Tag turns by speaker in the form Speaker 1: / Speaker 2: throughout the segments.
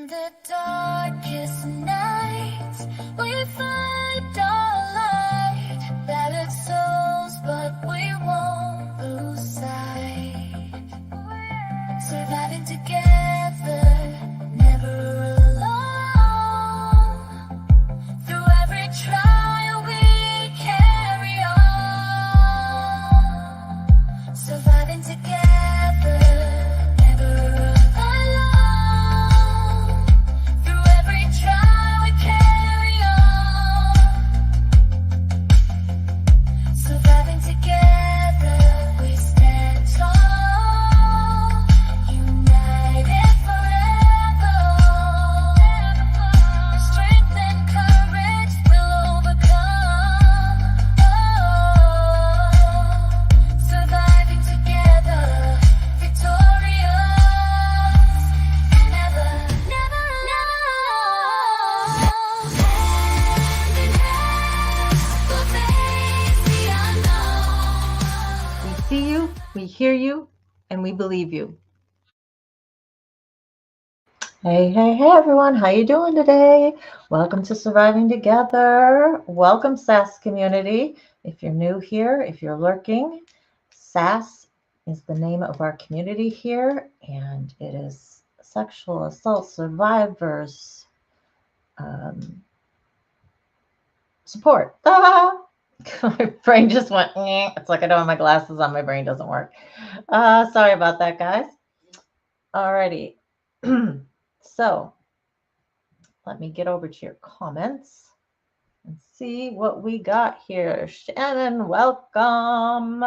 Speaker 1: The darkest nights, we find our light. Battered souls, but we won't lose sight. Surviving together, never alone. Through every trial, we carry on. Surviving together, never alone.
Speaker 2: We hear you, and we believe you. Hey everyone, how you doing today? Welcome to Surviving Together. Welcome, SAS community. If you're new here, if you're lurking, SAS is the name of our community here, and it is Sexual Assault Survivors Support. My brain just went, it's like I don't have my glasses on, my brain doesn't work. Sorry about that, guys. Alrighty. So let me get over to your comments and see what we got here. Shannon, welcome.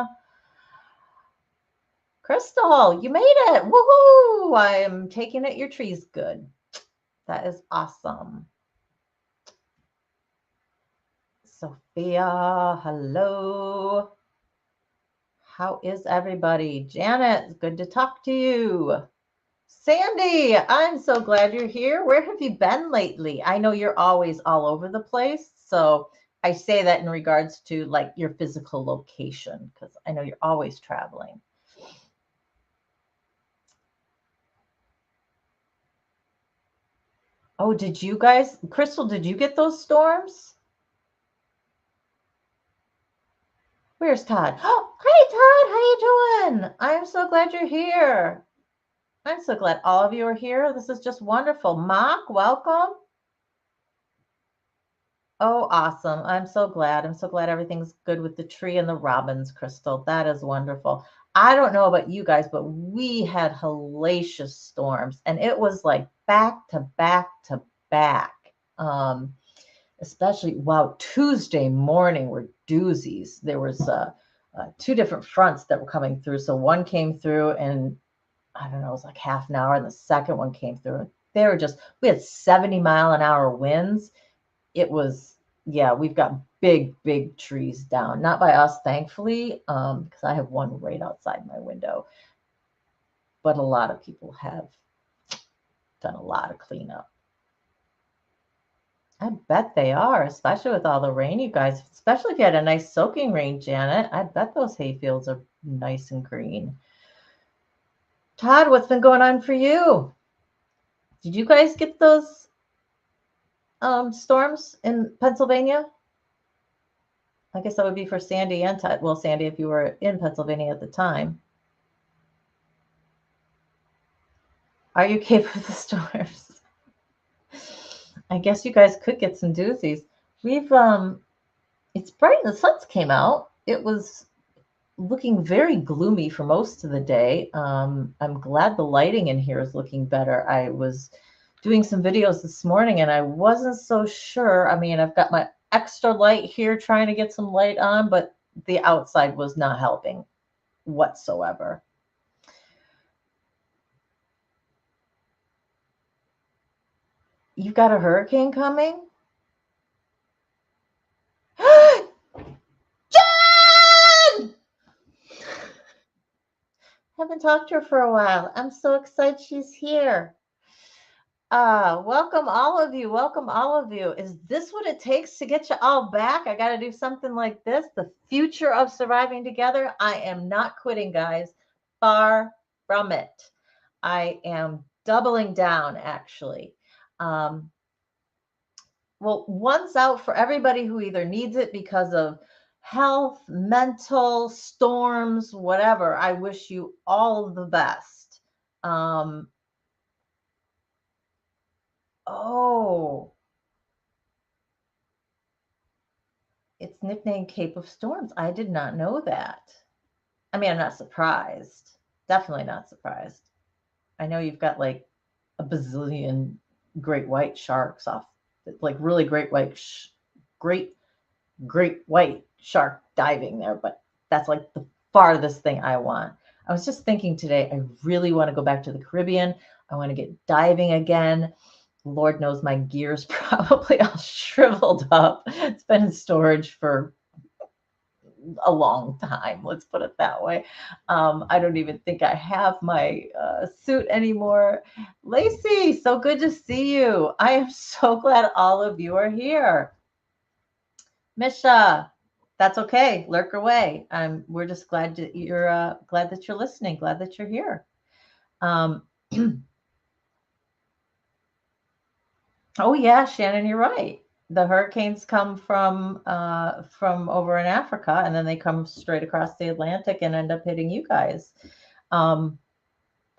Speaker 2: Crystal, you made it. Woohoo! I am taking it your tree's good. That is awesome. Sophia, hello. How is everybody? Janet, good to talk to you. Sandy, I'm so glad you're here. Where have you been lately? I know you're always all over the place. So I say that in regards to like your physical location, because I know you're always traveling. Oh, did you guys, Crystal, did you get those storms? Where's Todd? Oh, hi, Todd. How you doing? I'm so glad you're here. I'm so glad all of you are here. This is just wonderful. Mock, welcome. Oh, awesome. I'm so glad. I'm so glad everything's good with the tree and the robins, Crystal. That is wonderful. I don't know about you guys, but we had hellacious storms, and it was like back to back to back. Especially, wow, Tuesday morning were doozies. There was two different fronts that were coming through. So one came through and I don't know, it was like half an hour, and the second one came through. They were just, we had 70-mile-an-hour winds. It was, yeah, we've got big, big trees down. Not by us, thankfully, because I have one right outside my window. But a lot of people have done a lot of cleanup. I bet they are, especially with all the rain, you guys, especially if you had a nice soaking rain, Janet. I bet those hayfields are nice and green. Todd, what's been going on for you? Did you guys get those storms in Pennsylvania? I guess that would be for Sandy and Todd. Well, Sandy, if you were in Pennsylvania at the time. Are you okay for the storms? I guess you guys could get some doozies. We've, it's bright and the sun came out. It was looking very gloomy for most of the day. I'm glad the lighting in here is looking better. I was doing some videos this morning and I wasn't so sure. I mean, I've got my extra light here trying to get some light on, but the outside was not helping whatsoever. You've got a hurricane coming? Jen! Haven't talked to her for a while. I'm so excited she's here. Welcome all of you. Welcome all of you. Is this what it takes to get you all back? I got to do something like this. The future of surviving together. I am not quitting, guys. Far from it. I am doubling down, actually. Um, well, one's out for everybody who either needs it because of health, mental, storms, whatever. I wish you all the best. Um, oh, it's nicknamed Cape of Storms. I did not know that. I mean, I'm not surprised. Definitely not surprised. I know you've got like a bazillion great white sharks off, like really great white shark diving there, but that's like the farthest thing I want. I was just thinking today, I really want to go back to the Caribbean. I want to get diving again. Lord knows my gear's probably all shriveled up. It's been in storage for a long time. Let's put it that way. I don't even think I have my suit anymore. Lacey, so good to see you. I am so glad all of you are here. Misha, that's okay. Lurk away. We're just glad that you're listening. Glad that you're here. Um, oh yeah, Shannon, you're right. The hurricanes come from over in Africa, and then they come straight across the Atlantic and end up hitting you guys. Um,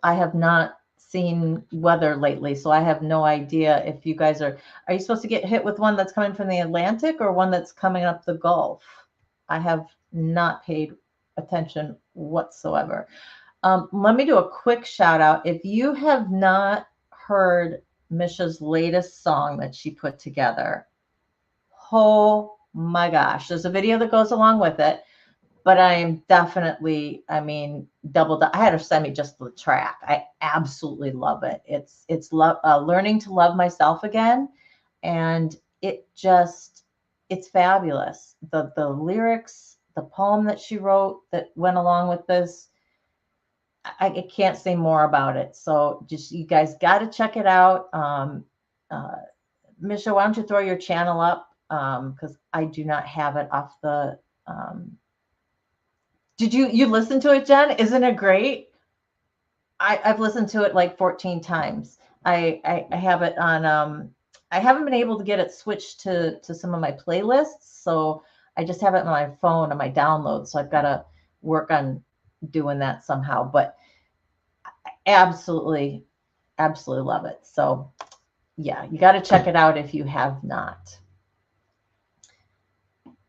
Speaker 2: I have not seen weather lately, so I have no idea if you guys are you supposed to get hit with one that's coming from the Atlantic or one that's coming up the Gulf? I have not paid attention whatsoever. Let me do a quick shout out. If you have not heard Misha's latest song that she put together, oh my gosh, there's a video that goes along with it. But I am definitely, I mean, I had her send me just the track. I absolutely love it. It's learning to love myself again, and it's fabulous. The lyrics, the poem that she wrote that went along with this, I can't say more about it. So just you guys got to check it out. Uh, Misha, why don't you throw your channel up? Because I do not have it off the. Did you listen to it, Jen? Isn't it great? I've listened to it like 14 times. I have it on. I haven't been able to get it switched to some of my playlists, so I just have it on my phone and my downloads. So I've got to work on doing that somehow. But I absolutely love it. So yeah, you got to check it out if you have not.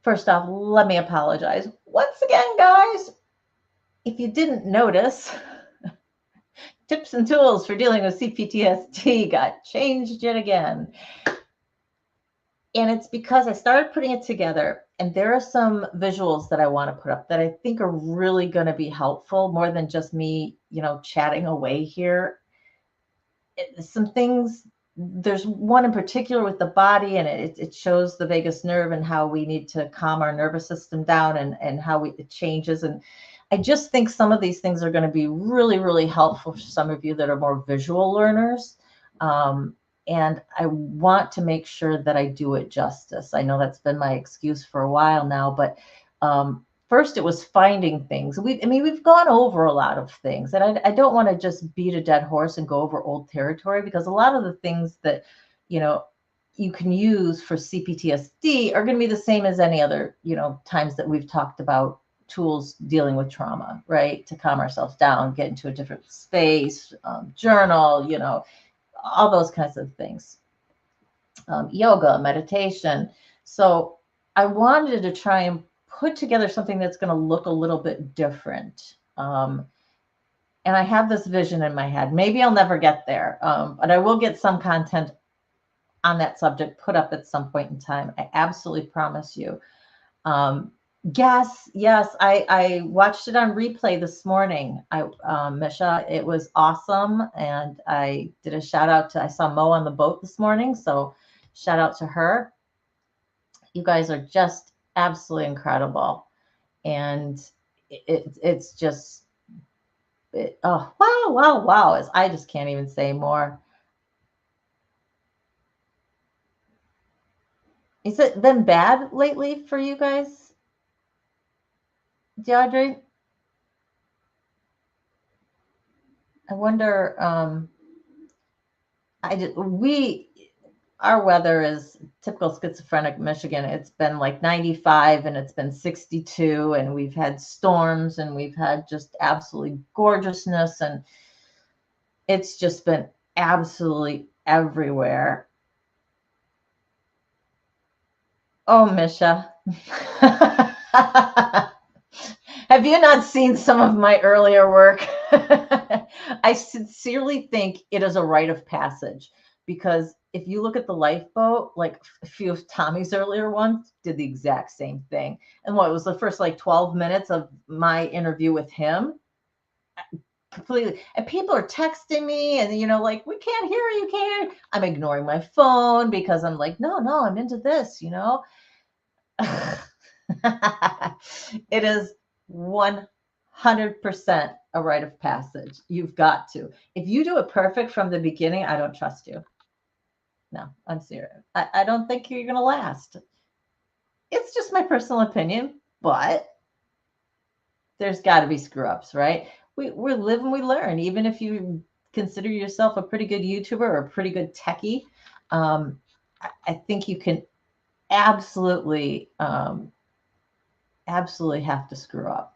Speaker 2: First off, let me apologize once again, guys. If you didn't notice, tips and tools for dealing with CPTSD got changed yet again. And it's because I started putting it together, and there are some visuals that I want to put up that I think are really going to be helpful, more than just me, chatting away here. Some things, there's one in particular with the body, and it shows the vagus nerve and how we need to calm our nervous system down, and how it changes. And I just think some of these things are going to be really, really helpful for some of you that are more visual learners. And I want to make sure that I do it justice. I know that's been my excuse for a while now, but first it was finding things. We've gone over a lot of things, and I don't want to just beat a dead horse and go over old territory, because a lot of the things that, you can use for CPTSD are going to be the same as any other, times that we've talked about tools dealing with trauma, right? To calm ourselves down, get into a different space, journal, all those kinds of things. Yoga, meditation. So I wanted to try and put together something that's going to look a little bit different. And I have this vision in my head. Maybe I'll never get there, but I will get some content on that subject put up at some point in time. I absolutely promise you. Yes, I watched it on replay this morning. Misha, it was awesome, and I did a shout out I saw Mo on the boat this morning, so shout out to her. You guys are just absolutely incredible, and it's just oh wow! I just can't even say more. Is it been bad lately for you guys, DeAudrey? I wonder. our weather is typical schizophrenic Michigan. It's been like 95 and it's been 62, and we've had storms and we've had just absolutely gorgeousness, and it's just been absolutely everywhere. Oh, Misha. Have you not seen some of my earlier work? I sincerely think it is a rite of passage, because if you look at the lifeboat, like a few of Tommy's earlier ones did the exact same thing. And what was the first like 12 minutes of my interview with him? Completely. And people are texting me and, like, we can't hear you, can't. I'm ignoring my phone because I'm like, no, I'm into this. It is 100% a rite of passage. You've got to. If you do it perfect from the beginning, I don't trust you. No, I'm serious. I don't think you're going to last. It's just my personal opinion, but there's got to be screw ups, right? We live and we learn. Even if you consider yourself a pretty good YouTuber or a pretty good techie, I think you can absolutely have to screw up.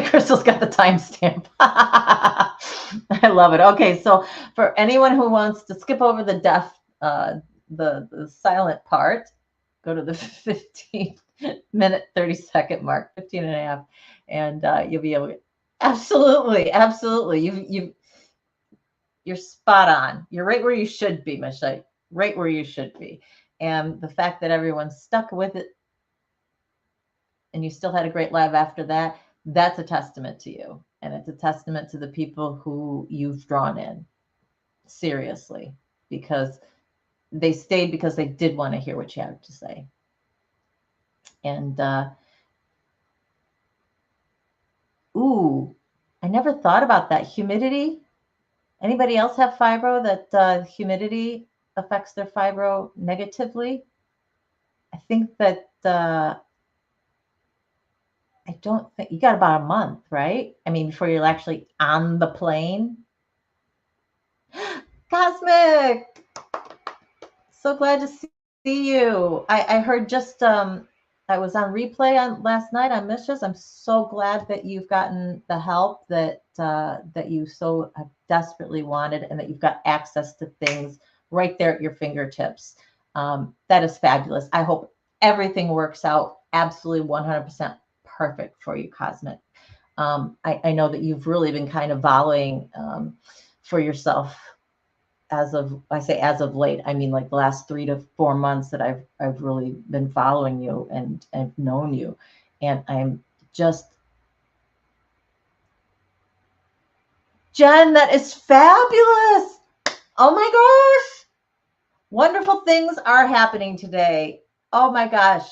Speaker 2: Crystal's got the timestamp. I love it. Okay, so for anyone who wants to skip over the the silent part, go to the 15-minute, 30-second mark, 15 and a half, and you'll be able to. Absolutely. You're spot on. You're right where you should be, Michelle. Right where you should be. And the fact that everyone's stuck with it and you still had a great live after that, that's a testament to you. And it's a testament to the people who you've drawn in. Seriously. Because they stayed because they did want to hear what you had to say. And, I never thought about that. Humidity. Anybody else have fibro that humidity affects their fibro negatively? I think that I don't think you got about a month, right? I mean, before you're actually on the plane. Cosmic, so glad to see you. I heard just I was on replay on last night on Misha's. I'm so glad that you've gotten the help that you so desperately wanted, and that you've got access to things right there at your fingertips. That is fabulous. I hope everything works out absolutely 100% perfect for you, Cosmic. I know that you've really been kind of volleying for yourself as of late. I mean, like the last 3 to 4 months that I've really been following you and known you, and I'm just, Jen, that is fabulous. Oh my gosh, wonderful things are happening today. Oh my gosh,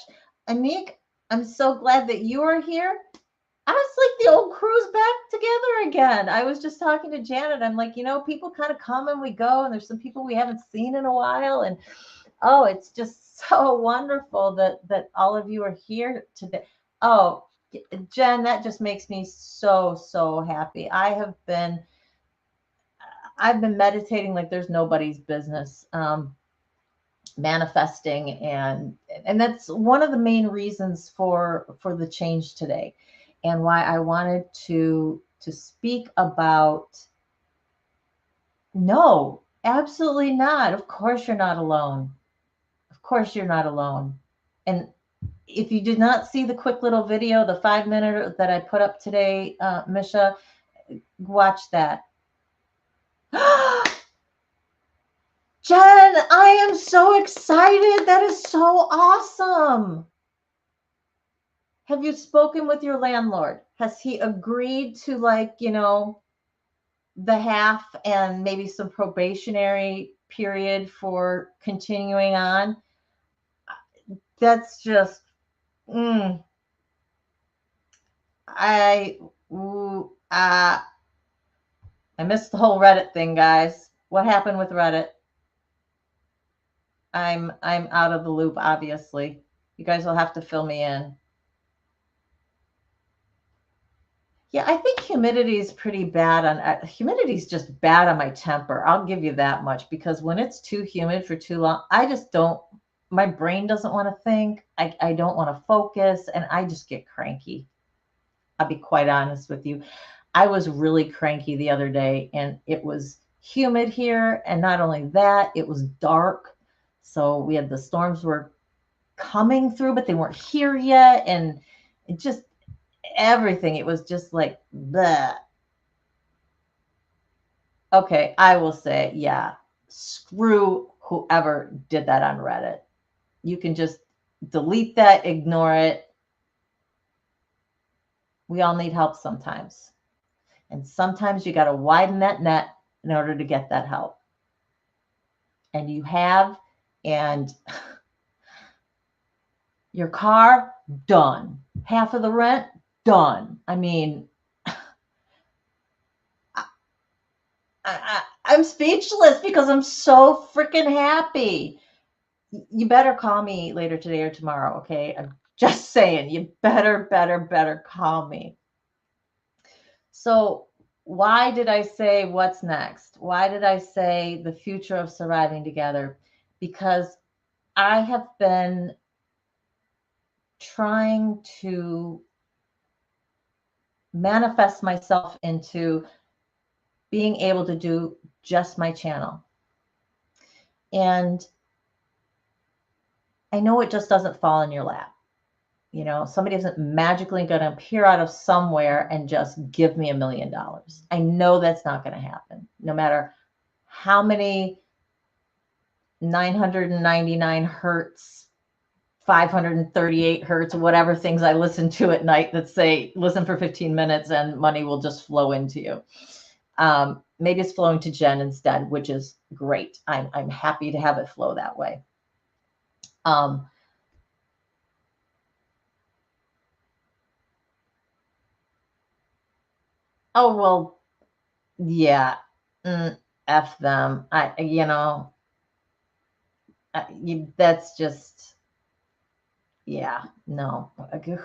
Speaker 2: Anik, I'm so glad that you are here. I was like, the old crew's back together again. I was just talking to Janet. I'm like, people kind of come and we go, and there's some people we haven't seen in a while. And it's just so wonderful that all of you are here today. Oh, Jen, that just makes me so, so happy. I've been meditating like there's nobody's business. Manifesting, and that's one of the main reasons for the change today, and why I wanted to speak about. No, absolutely not. Of course you're not alone. Of course you're not alone. And if you did not see the quick little video, the 5-minute that I put up today, Misha, watch that. Jen, I am so excited. That is so awesome. Have you spoken with your landlord? Has he agreed to, like, the half and maybe some probationary period for continuing on? That's just, I, I missed the whole Reddit thing, guys. What happened with Reddit? I'm out of the loop, obviously. You guys will have to fill me in. Yeah, I think humidity is pretty bad on humidity is just bad on my temper. I'll give you that much because when it's too humid for too long, I just don't my brain doesn't want to think. I don't want to focus and I just get cranky. I'll be quite honest with you. I was really cranky the other day and it was humid here and not only that, it was dark. So we had the storms were coming through but they weren't here yet and it just everything. It was just like, bleh. Okay, I will say, yeah, screw whoever did that on Reddit. You can just delete that, ignore it. We all need help sometimes. And sometimes you got to widen that net in order to get that help. And you have, and your car, done. Half of the rent, done. I mean, I'm speechless because I'm so freaking happy. You better call me later today or tomorrow, okay? I'm just saying, you better call me. So, why did I say what's next? Why did I say the future of surviving together? Because I have been trying to manifest myself into being able to do just my channel. And I know it just doesn't fall in your lap. You know, somebody isn't magically going to appear out of somewhere and just give me $1 million. I know that's not going to happen. No matter how many 999 hertz, 538 hertz, whatever things I listen to at night that say, listen for 15 minutes and money will just flow into you. Maybe it's flowing to Jen instead, which is great. I'm happy to have it flow that way. Oh, well, yeah. F them. That's just, yeah, no.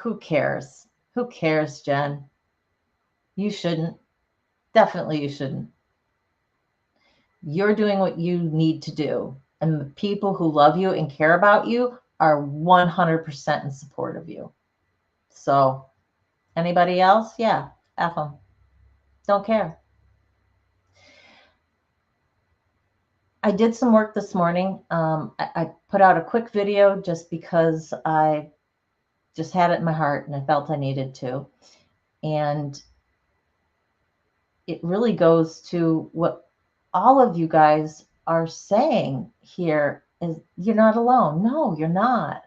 Speaker 2: Who cares? Who cares, Jen? You shouldn't. Definitely you shouldn't. You're doing what you need to do. And the people who love you and care about you are 100% in support of you. So, anybody else? Yeah, F them. Don't care. I did some work this morning. I put out a quick video just because I just had it in my heart and I felt I needed to. And it really goes to what all of you guys are saying here is you're not alone. No, you're not.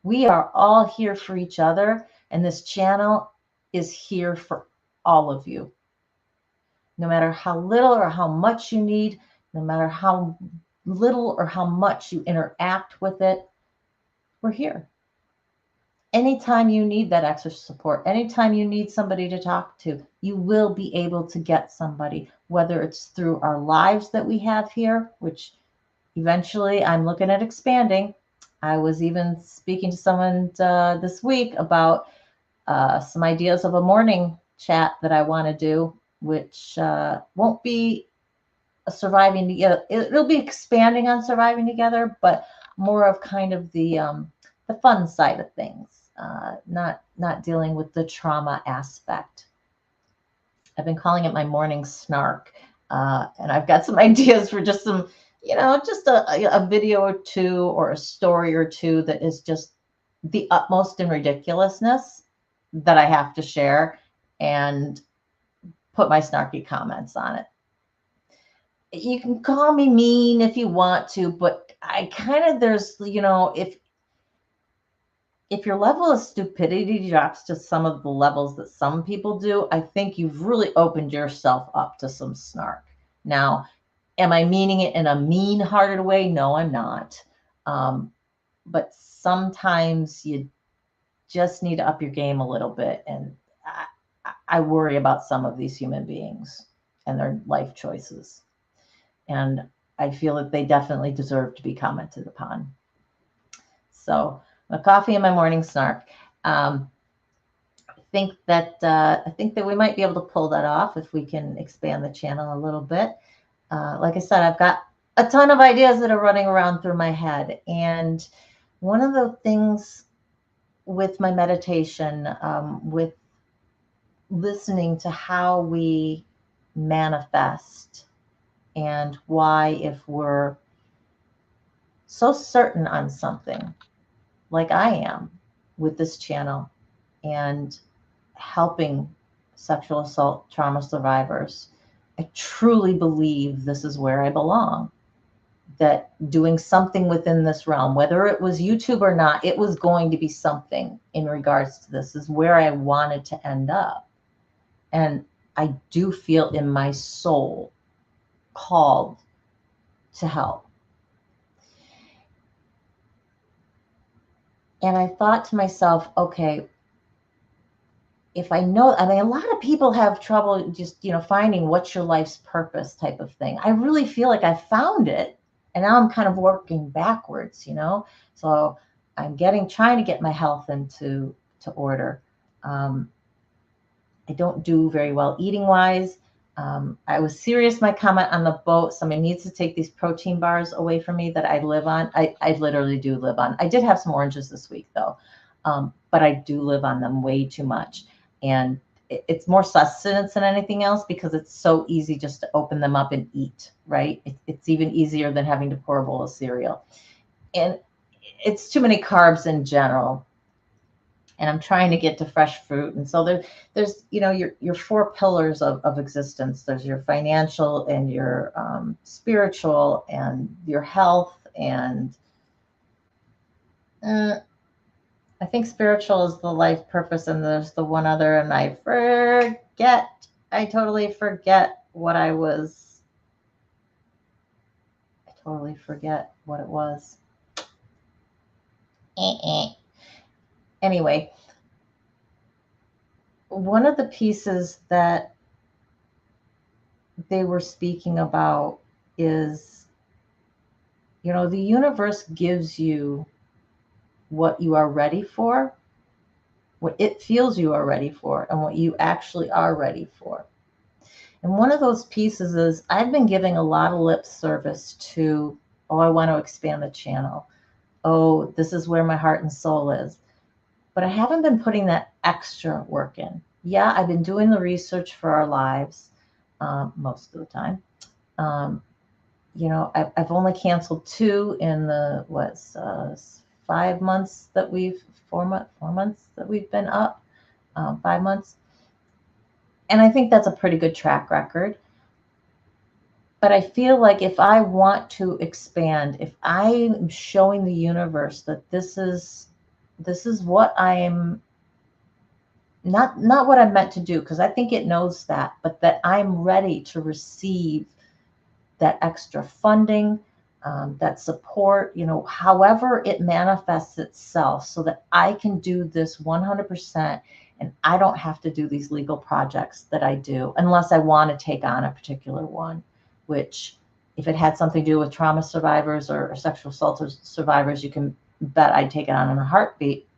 Speaker 2: We are all here for each other. And this channel is here for all of you. No matter how little or how much you need, no matter how little or how much you interact with it, we're here. Anytime you need that extra support, anytime you need somebody to talk to, you will be able to get somebody, whether it's through our lives that we have here, which eventually I'm looking at expanding. I was even speaking to someone this week about some ideas of a morning chat that I want to do, which won't be surviving together. It'll be expanding on surviving together, but more of kind of the fun side of things, not dealing with the trauma aspect. I've been calling it my morning snark, and I've got some ideas for just some, just a video or two or a story or two that is just the utmost in ridiculousness that I have to share and put my snarky comments on it. You can call me mean if you want to, but I kind of, there's, if your level of stupidity drops to some of the levels that some people do, I think you've really opened yourself up to some snark. Now, am I meaning it in a mean-hearted way? No, I'm not. But sometimes you just need to up your game a little bit. And I worry about some of these human beings and their life choices. And I feel that they definitely deserve to be commented upon. So, my coffee and my morning snark. think that we might be able to pull that off if we can expand the channel a little bit. Like I said, I've got a ton of ideas that are running around through my head, and one of the things with my meditation, with listening to how we manifest, and why, if we're so certain on something, like I am with this channel and helping sexual assault trauma survivors, I truly believe this is where I belong. That doing something within this realm, whether it was YouTube or not, it was going to be something in regards to this, is where I wanted to end up. And I do feel in my soul called to help. And I thought to myself, okay, if I know, I mean, a lot of people have trouble just, finding what's your life's purpose type of thing. I really feel like I found it, and now I'm kind of working backwards, So I'm trying to get my health into order. I don't do very well eating wise. I was serious, my comment on the boat. Somebody needs to take these protein bars away from me that I live on. I literally do live on. I did have some oranges this week though, but I do live on them way too much. And it's more sustenance than anything else, because it's so easy just to open them up and eat, right? It's even easier than having to pour a bowl of cereal. And it's too many carbs in general. And I'm trying to get to fresh fruit. And so there's your four pillars of existence. There's your financial and your spiritual and your health. And I think spiritual is the life purpose. And there's the one other, and I totally forget what I totally forget what it was. Anyway, one of the pieces that they were speaking about is, the universe gives you what you are ready for, what it feels you are ready for, and what you actually are ready for. And one of those pieces is, I've been giving a lot of lip service to, oh, I want to expand the channel. Oh, this is where my heart and soul is. But I haven't been putting that extra work in. Yeah, I've been doing the research for our lives most of the time. I've only canceled 2 in the 4 months that we've been up, 5 months. And I think that's a pretty good track record. But I feel like if I want to expand, if I'm showing the universe that this is what I am, not what I'm meant to do, because I think it knows that, but that I'm ready to receive that extra funding, that support, however it manifests itself, so that I can do this 100%, and I don't have to do these legal projects that I do unless I want to take on a particular one, which, if it had something to do with trauma survivors or sexual assault survivors, you can bet I'd take it on in a heartbeat.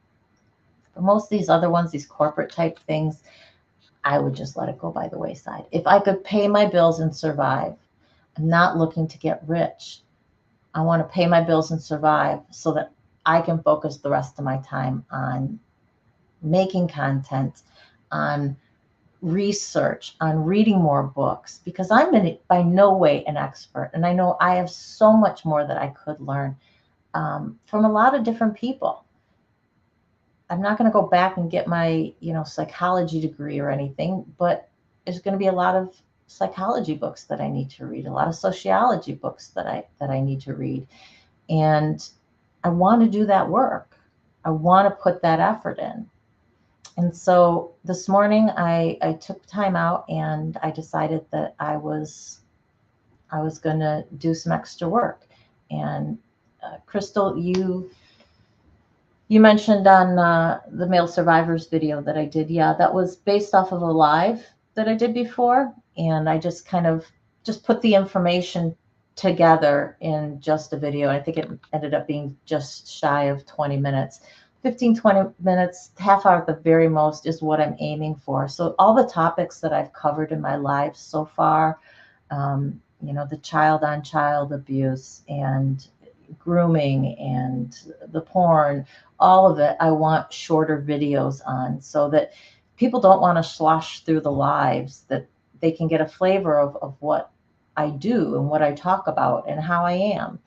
Speaker 2: But most of these other ones, these corporate type things, I would just let it go by the wayside. If I could pay my bills and survive, I'm not looking to get rich. I want to pay my bills and survive so that I can focus the rest of my time on making content, on research, on reading more books, because I'm by no way an expert. And I know I have so much more that I could learn from a lot of different people. I'm not going to go back and get my, psychology degree or anything, but there's going to be a lot of psychology books that I need to read, a lot of sociology books that I need to read. And I want to do that work. I want to put that effort in. And so this morning I took time out, and I decided that I was going to do some extra work. And Crystal, you mentioned on the male survivors video that I did. Yeah, that was based off of a live that I did before. And I just kind of put the information together in just a video. I think it ended up being just shy of 20 minutes. 15, 20 minutes, half hour at the very most is what I'm aiming for. So all the topics that I've covered in my life so far, the child on child abuse and grooming and the porn, all of it, I want shorter videos on so that people don't want to slosh through the lives, that they can get a flavor of what I do and what I talk about and how I am.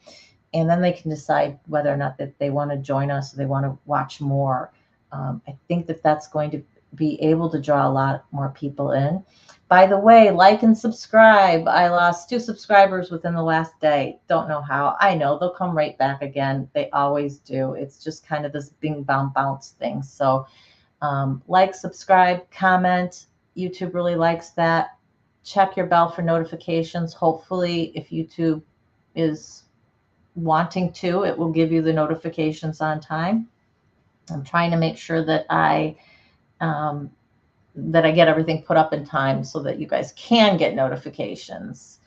Speaker 2: And then they can decide whether or not that they want to join us or they want to watch more. I think that that's going to be able to draw a lot more people in. By the way, like and subscribe. I lost 2 subscribers within the last day. Don't know how. I know they'll come right back again. They always do. It's just kind of this bing bong bounce thing. So like, subscribe, comment. YouTube really likes that. Check your bell for notifications. Hopefully, if YouTube is wanting to, it will give you the notifications on time. I'm trying to make sure that I get everything put up in time so that you guys can get notifications.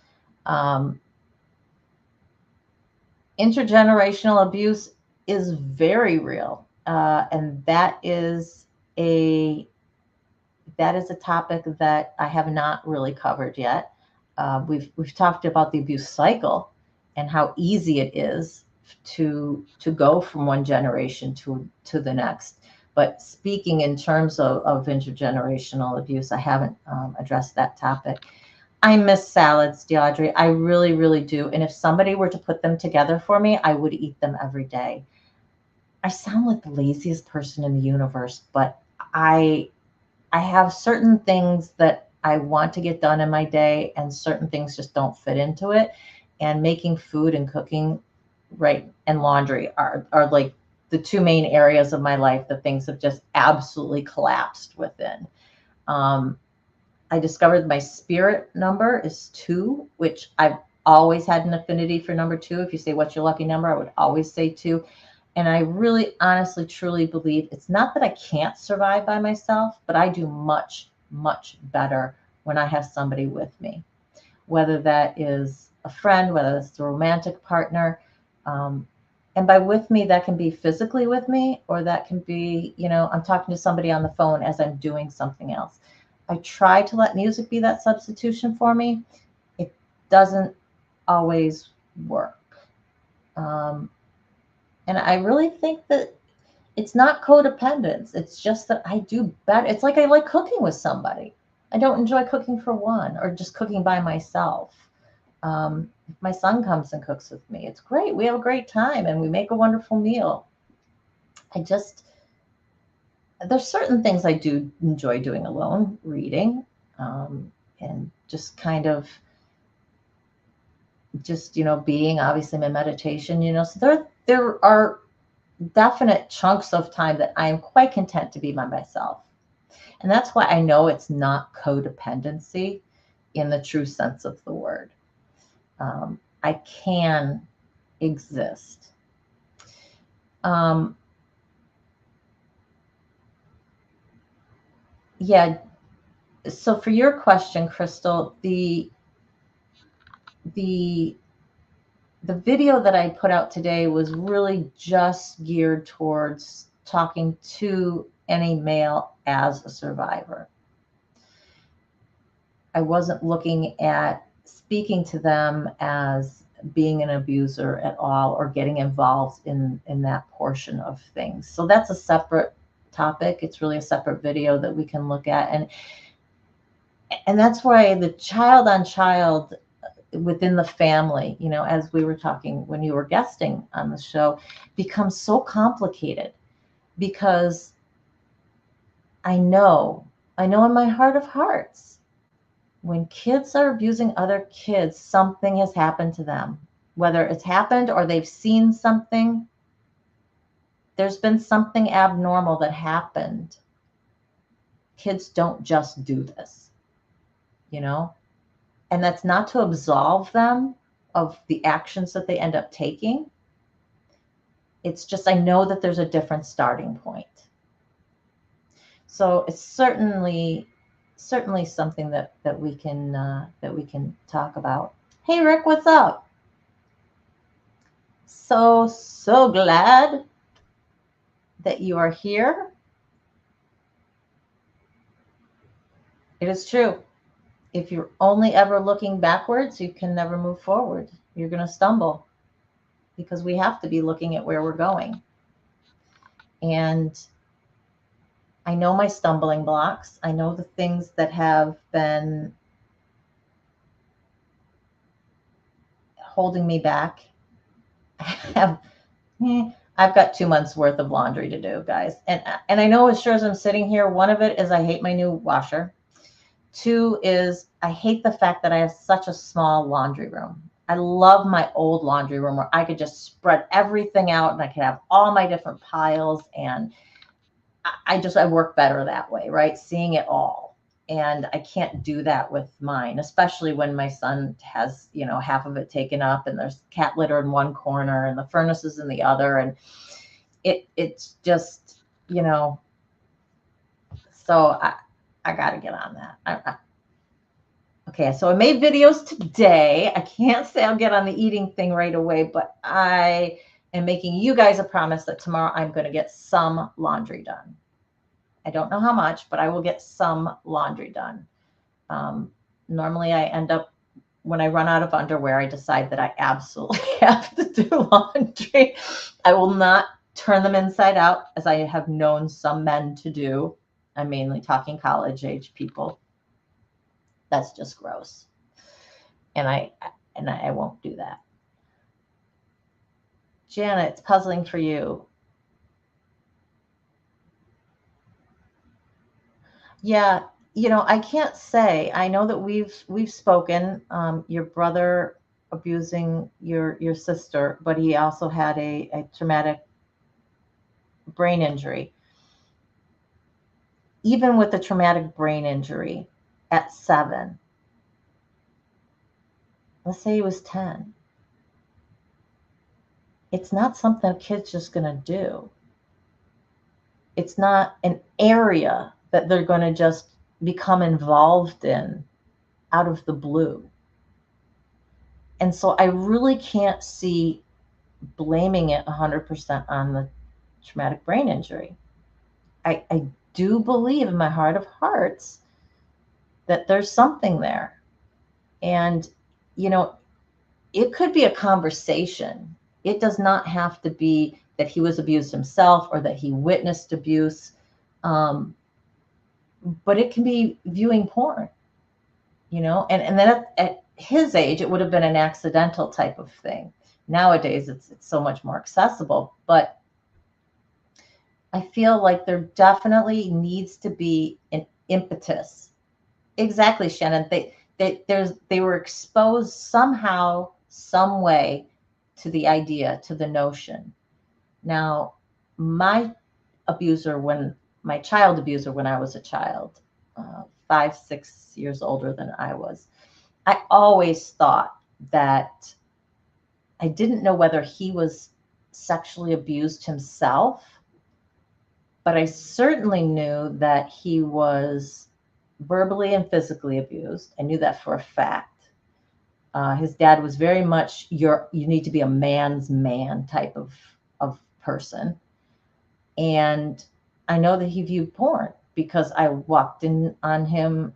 Speaker 2: Intergenerational abuse is very real, and that is a topic that I have not really covered yet. We've talked about the abuse cycle and how easy it is to go from one generation to the next. But speaking in terms of intergenerational abuse, I haven't addressed that topic. I miss salads, DeAudrey. I really, really do. And if somebody were to put them together for me, I would eat them every day. I sound like the laziest person in the universe, but I have certain things that I want to get done in my day, and certain things just don't fit into it. And making food and cooking, right, and laundry are like the 2 main areas of my life that things have just absolutely collapsed within. I discovered my spirit number is 2, which I've always had an affinity for number 2. If you say, what's your lucky number? I would always say 2. And I really, honestly, truly believe it's not that I can't survive by myself, but I do much, much better when I have somebody with me, whether that is a friend, whether it's a romantic partner. And by with me, that can be physically with me, or that can be, I'm talking to somebody on the phone as I'm doing something else. I try to let music be that substitution for me. It doesn't always work. And I really think that it's not codependence. It's just that I do better. It's like I like cooking with somebody. I don't enjoy cooking for one or just cooking by myself. If my son comes and cooks with me, it's great. We have a great time and we make a wonderful meal. There's certain things I do enjoy doing alone, reading, and just kind of being, obviously, my meditation, so there are definite chunks of time that I am quite content to be by myself. And that's why I know it's not codependency in the true sense of the word. I can exist. Yeah. So for your question, Crystal, the video that I put out today was really just geared towards talking to any male as a survivor. I wasn't looking at speaking to them as being an abuser at all, or getting involved in that portion of things. So that's a separate topic. It's really a separate video that we can look at. And that's why the child on child within the family, as we were talking when you were guesting on the show, becomes so complicated, because I know in my heart of hearts, when kids are abusing other kids, something has happened to them. Whether it's happened or they've seen something, there's been something abnormal that happened. Kids don't just do this, and that's not to absolve them of the actions that they end up taking. It's just, I know that there's a different starting point. So it's certainly something that we can talk about. Hey, Rick, what's up? So glad that you are here, it is true. If you're only ever looking backwards, you can never move forward. You're going to stumble because we have to be looking at where we're going. And I know my stumbling blocks. I know the things that have been holding me back. I have, I've got 2 months worth of laundry to do, guys. And I know as sure as I'm sitting here, one of it is I hate my new washer. 2 is I hate the fact that I have such a small laundry room. I love my old laundry room where I could just spread everything out and I could have all my different piles. And I work better that way, right? Seeing it all. And I can't do that with mine, especially when my son has, half of it taken up and there's cat litter in one corner and the furnace is in the other. And it's just, so I got to get on that. Okay, so I made videos today. I can't say I'll get on the eating thing right away, but I am making you guys a promise that tomorrow I'm going to get some laundry done. I don't know how much, but I will get some laundry done. Normally I end up, when I run out of underwear, I decide that I absolutely have to do laundry. I will not turn them inside out, as I have known some men to do. I'm mainly talking college age people. That's just gross. And I won't do that. Janet, it's puzzling for you. Yeah, I can't say. I know that we've spoken. Your brother abusing your sister, but he also had a traumatic brain injury. Even with a traumatic brain injury at 7, let's say he was 10, it's not something a kid's just going to do. It's not an area that they're going to just become involved in out of the blue. And so I really can't see blaming it 100% on the traumatic brain injury. I do believe in my heart of hearts that there's something there. And, it could be a conversation. It does not have to be that he was abused himself or that he witnessed abuse. But it can be viewing porn, and then at his age, it would have been an accidental type of thing. Nowadays, it's so much more accessible, but I feel like there definitely needs to be an impetus. Exactly, Shannon. They were exposed somehow, some way to the idea, to the notion. Now, my child abuser when I was a child, 5, 6 years older than I was, I always thought that I didn't know whether he was sexually abused himself, but I certainly knew that he was verbally and physically abused. I knew that for a fact. His dad was very much you need to be a man's man type of person. And I know that he viewed porn because I walked in on him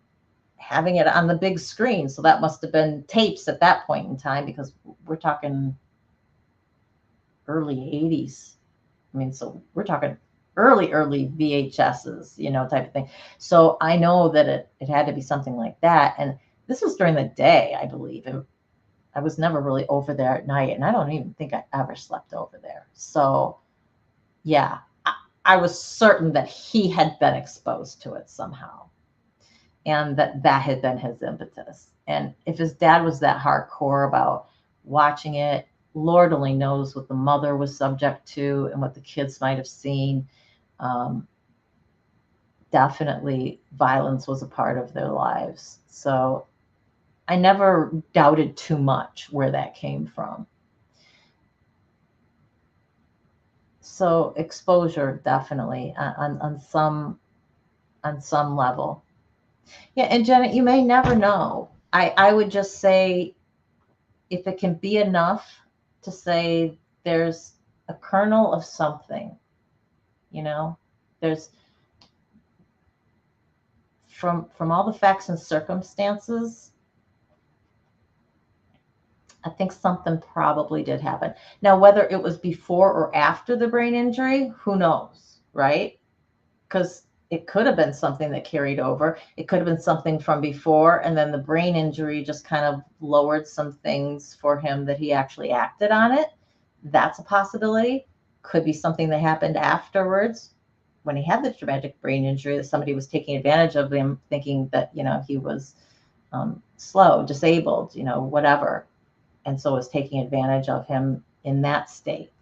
Speaker 2: having it on the big screen. So that must have been tapes at that point in time, because we're talking early 80s. I mean, so we're talking early VHSs, type of thing. So I know that it had to be something like that. And this was during the day, I believe. And I was never really over there at night. And I don't even think I ever slept over there. So yeah, I was certain that he had been exposed to it somehow, and that had been his impetus. And if his dad was that hardcore about watching it, Lord only knows what the mother was subject to and what the kids might have seen. Definitely violence was a part of their lives. So I never doubted too much where that came from. So exposure, definitely on some level. Yeah, and Janet, you may never know. I would just say, if it can be enough to say there's a kernel of something, You know, there's from all the facts and circumstances, I think something probably did happen. Now, whether it was before or after the brain injury, who knows, right? Because it could have been something that carried over. It could have been something from before, and then the brain injury just kind of lowered some things for him that he actually acted on it. That's a possibility. Could be something that happened afterwards when he had the traumatic brain injury, that somebody was taking advantage of him, thinking that, he was slow, disabled, whatever. And so was taking advantage of him in that state.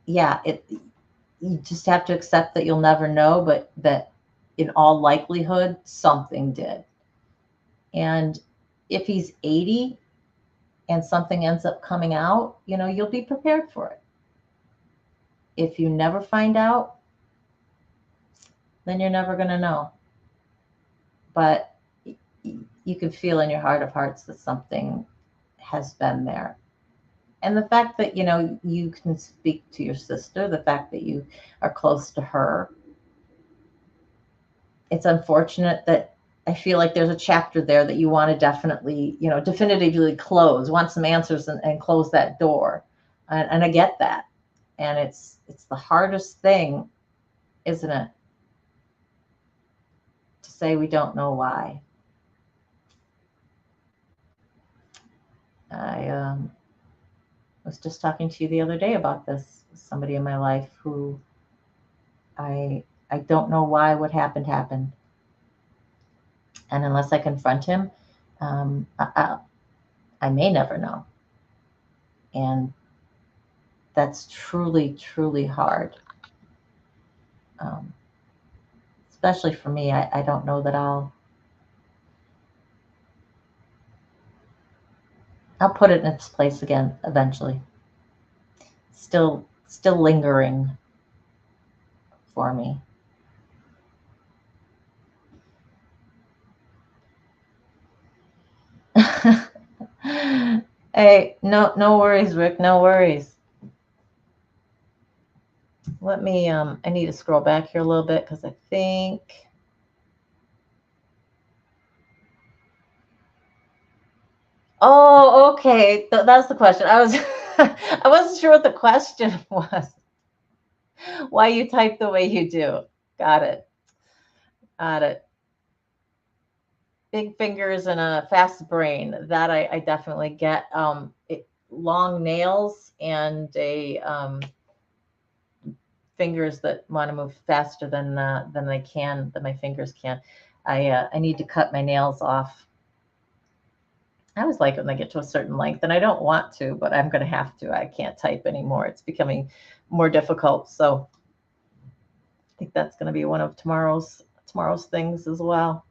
Speaker 2: Yeah, you just have to accept that you'll never know, but that in all likelihood, something did. And if he's 80 and something ends up coming out, you'll be prepared for it. If you never find out, then you're never going to know. But you can feel in your heart of hearts that something has been there. And the fact that, you can speak to your sister, the fact that you are close to her, it's unfortunate that I feel like there's a chapter there that you want to definitely, definitively close, want some answers and close that door. And I get that. And it's the hardest thing, isn't it? To say we don't know why. I was just talking to you the other day about this. Somebody in my life who I don't know why what happened. And unless I confront him, I may never know. And that's truly, truly hard. Especially for me, I don't know that I'll put it in its place again eventually. Still lingering for me. Hey, no worries, Rick. No worries. Let me, I need to scroll back here a little bit because I think. Oh, okay. That's the question. I wasn't sure what the question was. Why you type the way you do. Got it. Big fingers and a fast brain. That I definitely get. Long nails and fingers that want to move faster than my fingers can. I need to cut my nails off. I always like when they get to a certain length, and I don't want to, but I'm going to have to. I can't type anymore. It's becoming more difficult. So I think that's going to be one of tomorrow's things as well.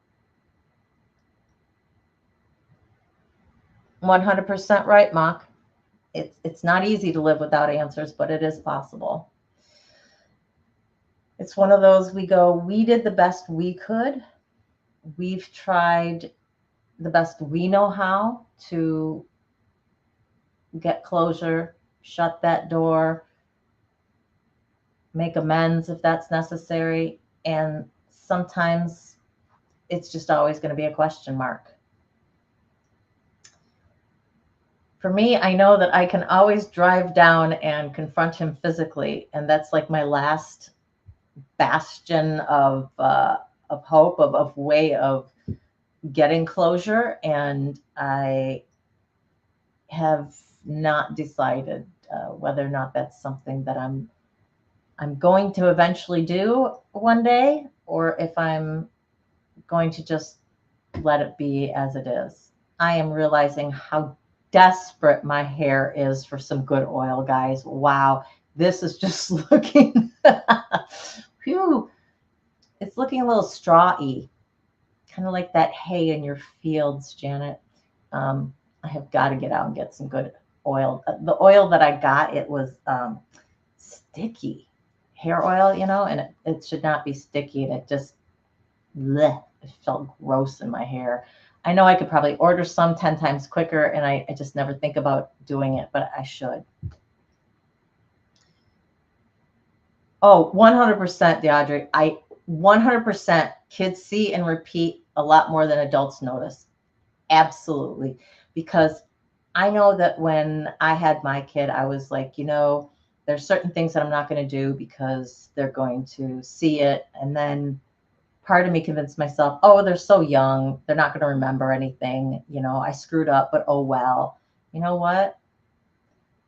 Speaker 2: 100% right, Mock. It's not easy to live without answers, but it is possible. It's one of those we did the best we could. We've tried the best we know how to get closure, shut that door, make amends if that's necessary. And sometimes it's just always going to be a question mark. For me, I know that I can always drive down and confront him physically. And that's like my last bastion of hope, of way of getting closure. And I have not decided whether or not that's something that I'm going to eventually do one day, or if I'm going to just let it be as it is. I am realizing how desperate my hair is for some good oil, guys. Wow, this is just looking, whew, it's looking a little straw-y, kind of like that hay in your fields, Janet. I have got to get out and get some good oil. The oil that I got, it was sticky hair oil, and it should not be sticky, and it just, bleh, it felt gross in my hair. I know I could probably order some 10 times quicker, and I just never think about doing it, but I should. Oh, 100%, DeAudrey. 100% kids see and repeat a lot more than adults notice. Absolutely. Because I know that when I had my kid, I was like, there's certain things that I'm not going to do because they're going to see it. And then part of me convinced myself, oh, they're so young. They're not going to remember anything. I screwed up, but oh, well. You know what?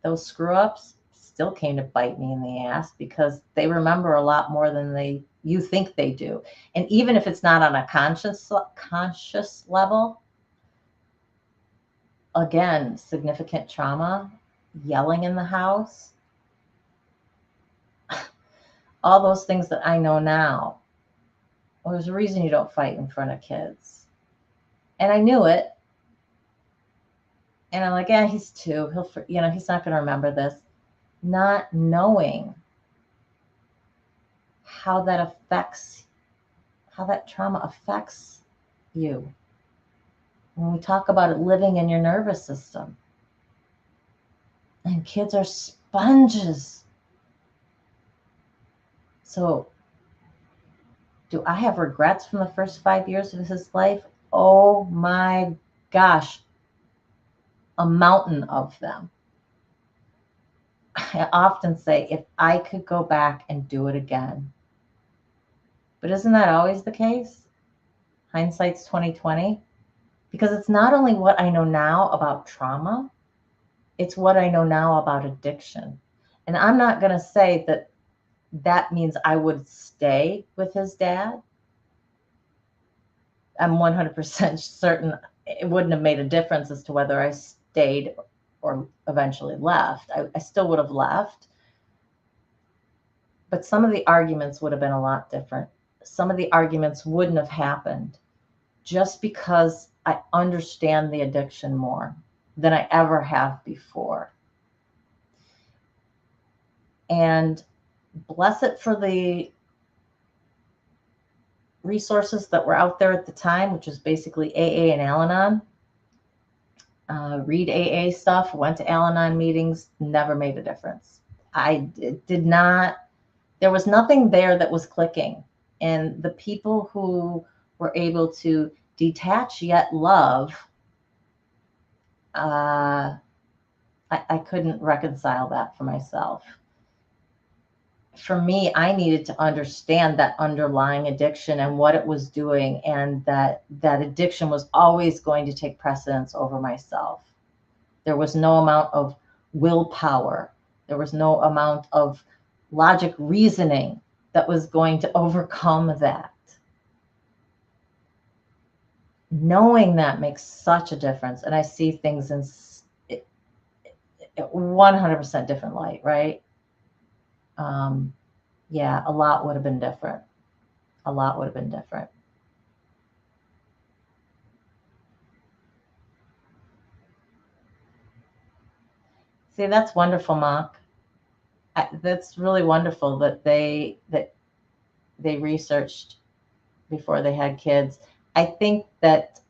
Speaker 2: Those screw ups still came to bite me in the ass because they remember a lot more than you think they do. And even if it's not on a conscious level, again, significant trauma, yelling in the house, all those things that I know now. Well, there's a reason you don't fight in front of kids. And I knew it. And I'm like, yeah, he's two. He's not going to remember this. Not knowing how that trauma affects you. When we talk about it living in your nervous system. And kids are sponges. So, do I have regrets from the first 5 years of his life? Oh my gosh, a mountain of them. I often say, if I could go back and do it again. But isn't that always the case? Hindsight's 2020. Because it's not only what I know now about trauma, it's what I know now about addiction. And I'm not going to say that means I would stay with his dad. I'm 100% certain it wouldn't have made a difference as to whether I stayed or eventually left. I still would have left. But some of the arguments would have been a lot different. Some of the arguments wouldn't have happened just because I understand the addiction more than I ever have before. And bless it for the resources that were out there at the time, which was basically AA and Al-Anon. Read AA stuff, went to Al-Anon meetings, never made a difference. I did not, there was nothing there that was clicking. And the people who were able to detach yet love, I couldn't reconcile that for myself. For me, I needed to understand that underlying addiction and what it was doing, and that addiction was always going to take precedence over myself. There was no amount of willpower. There was no amount of logic reasoning that was going to overcome that. Knowing that makes such a difference. And I see things in 100% different light, right? Yeah, a lot would have been different. A lot would have been different. See, that's wonderful, Mark. That's really wonderful that they researched before they had kids. I think that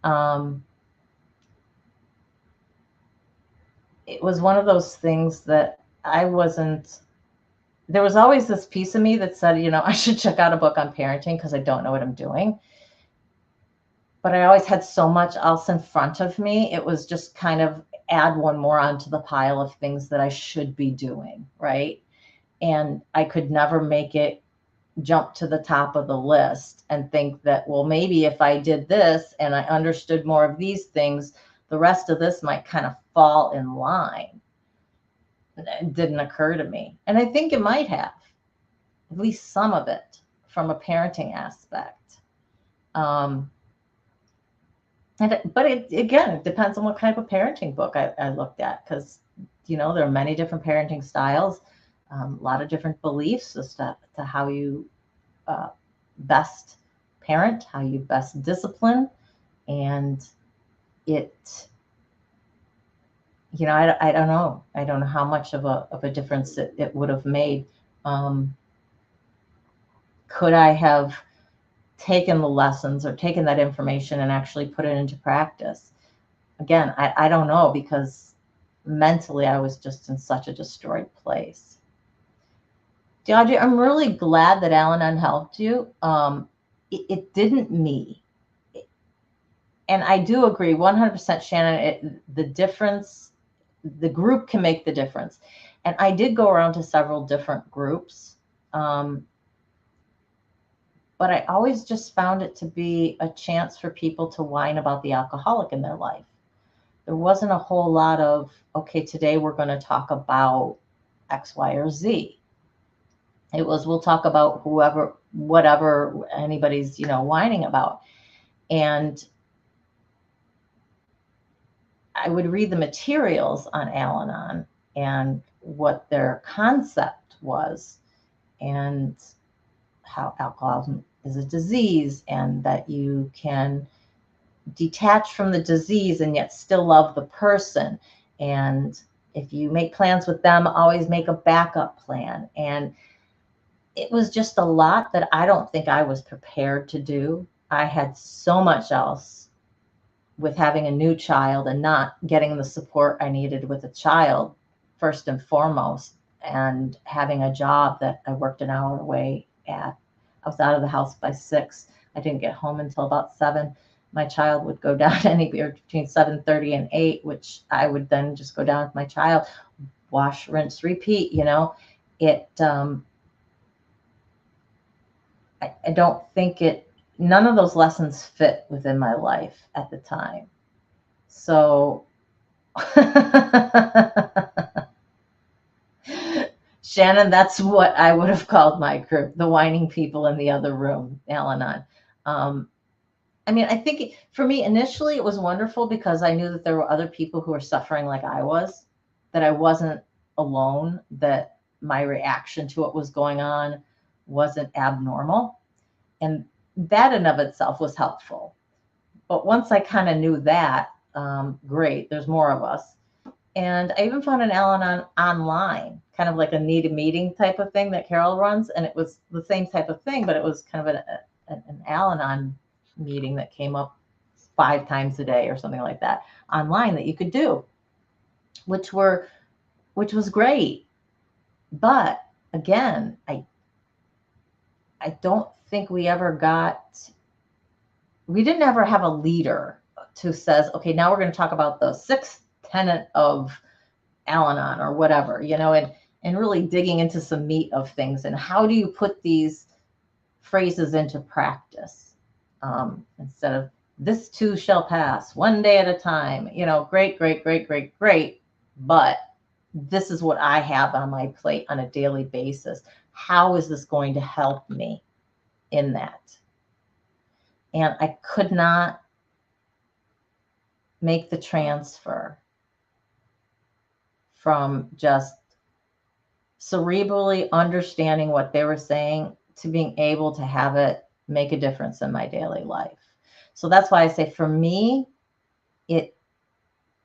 Speaker 2: it was one of those things that I wasn't. There was always this piece of me that said, I should check out a book on parenting because I don't know what I'm doing. But I always had so much else in front of me. It was just kind of add one more onto the pile of things that I should be doing, right? And I could never make it jump to the top of the list and think that, well, maybe if I did this and I understood more of these things, the rest of this might kind of fall in line. It didn't occur to me. And I think it might have, at least some of it, from a parenting aspect. But it depends on what kind of parenting book I looked at, because, there are many different parenting styles, a lot of different beliefs as to how you best parent, how you best discipline. And it, I don't know. I don't know how much of a difference it would have made. Could I have taken the lessons or taken that information and actually put it into practice? Again, I don't know, because mentally I was just in such a destroyed place. Audrey, I'm really glad that Al-Anon helped you. It didn't me. And I do agree 100%, Shannon, the difference, the group can make the difference. And I did go around to several different groups. But I always just found it to be a chance for people to whine about the alcoholic in their life. There wasn't a whole lot of, okay, today we're going to talk about X, Y, or Z. It was, we'll talk about whatever anybody's, whining about. And I would read the materials on Al-Anon and what their concept was, and how alcoholism is a disease, and that you can detach from the disease and yet still love the person. And if you make plans with them, always make a backup plan. And it was just a lot that I don't think I was prepared to do. I had so much else with having a new child and not getting the support I needed with a child, first and foremost, and having a job that I worked an hour away at. I was out of the house by 6. I didn't get home until about 7. My child would go down anywhere between 7:30 and 8, which I would then just go down with my child, wash, rinse, repeat. I don't think none of those lessons fit within my life at the time. So Shannon, that's what I would have called my group, the whining people in the other room, Al-Anon. I think for me, initially, it was wonderful because I knew that there were other people who were suffering like I was, that I wasn't alone, that my reaction to what was going on wasn't abnormal. And that in of itself was helpful. But once I kind of knew that, great, there's more of us. And I even found an Al-Anon online, kind of like a need a meeting type of thing that Carol runs. And it was the same type of thing, but it was kind of an Al-Anon meeting that came up 5 times a day or something like that online that you could do, which was great. But again, I don't think we didn't ever have a leader who says, okay, now we're going to talk about the 6th tenet of Al-Anon or whatever, and really digging into some meat of things. And how do you put these phrases into practice? Instead of this too shall pass, one day at a time, great, great, great, great, great. But this is what I have on my plate on a daily basis. How is this going to help me in that? And I could not make the transfer from just cerebrally understanding what they were saying to being able to have it make a difference in my daily life. So that's why I say for me, it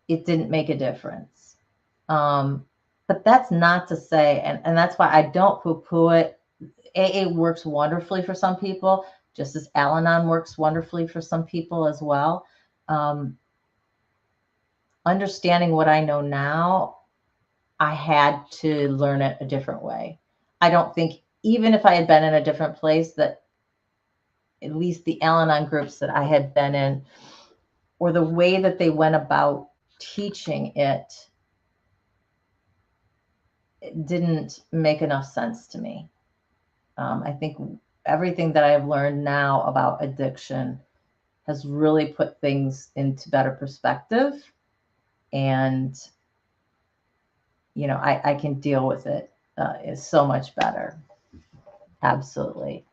Speaker 2: didn't make a difference. But that's not to say, and that's why I don't poo-poo it. AA works wonderfully for some people, just as Al-Anon works wonderfully for some people as well. Understanding what I know now, I had to learn it a different way. I don't think, even if I had been in a different place, that at least the Al-Anon groups that I had been in, or the way that they went about teaching it didn't make enough sense to me. I think everything that I've learned now about addiction has really put things into better perspective. And, I can deal with it is so much better. Absolutely.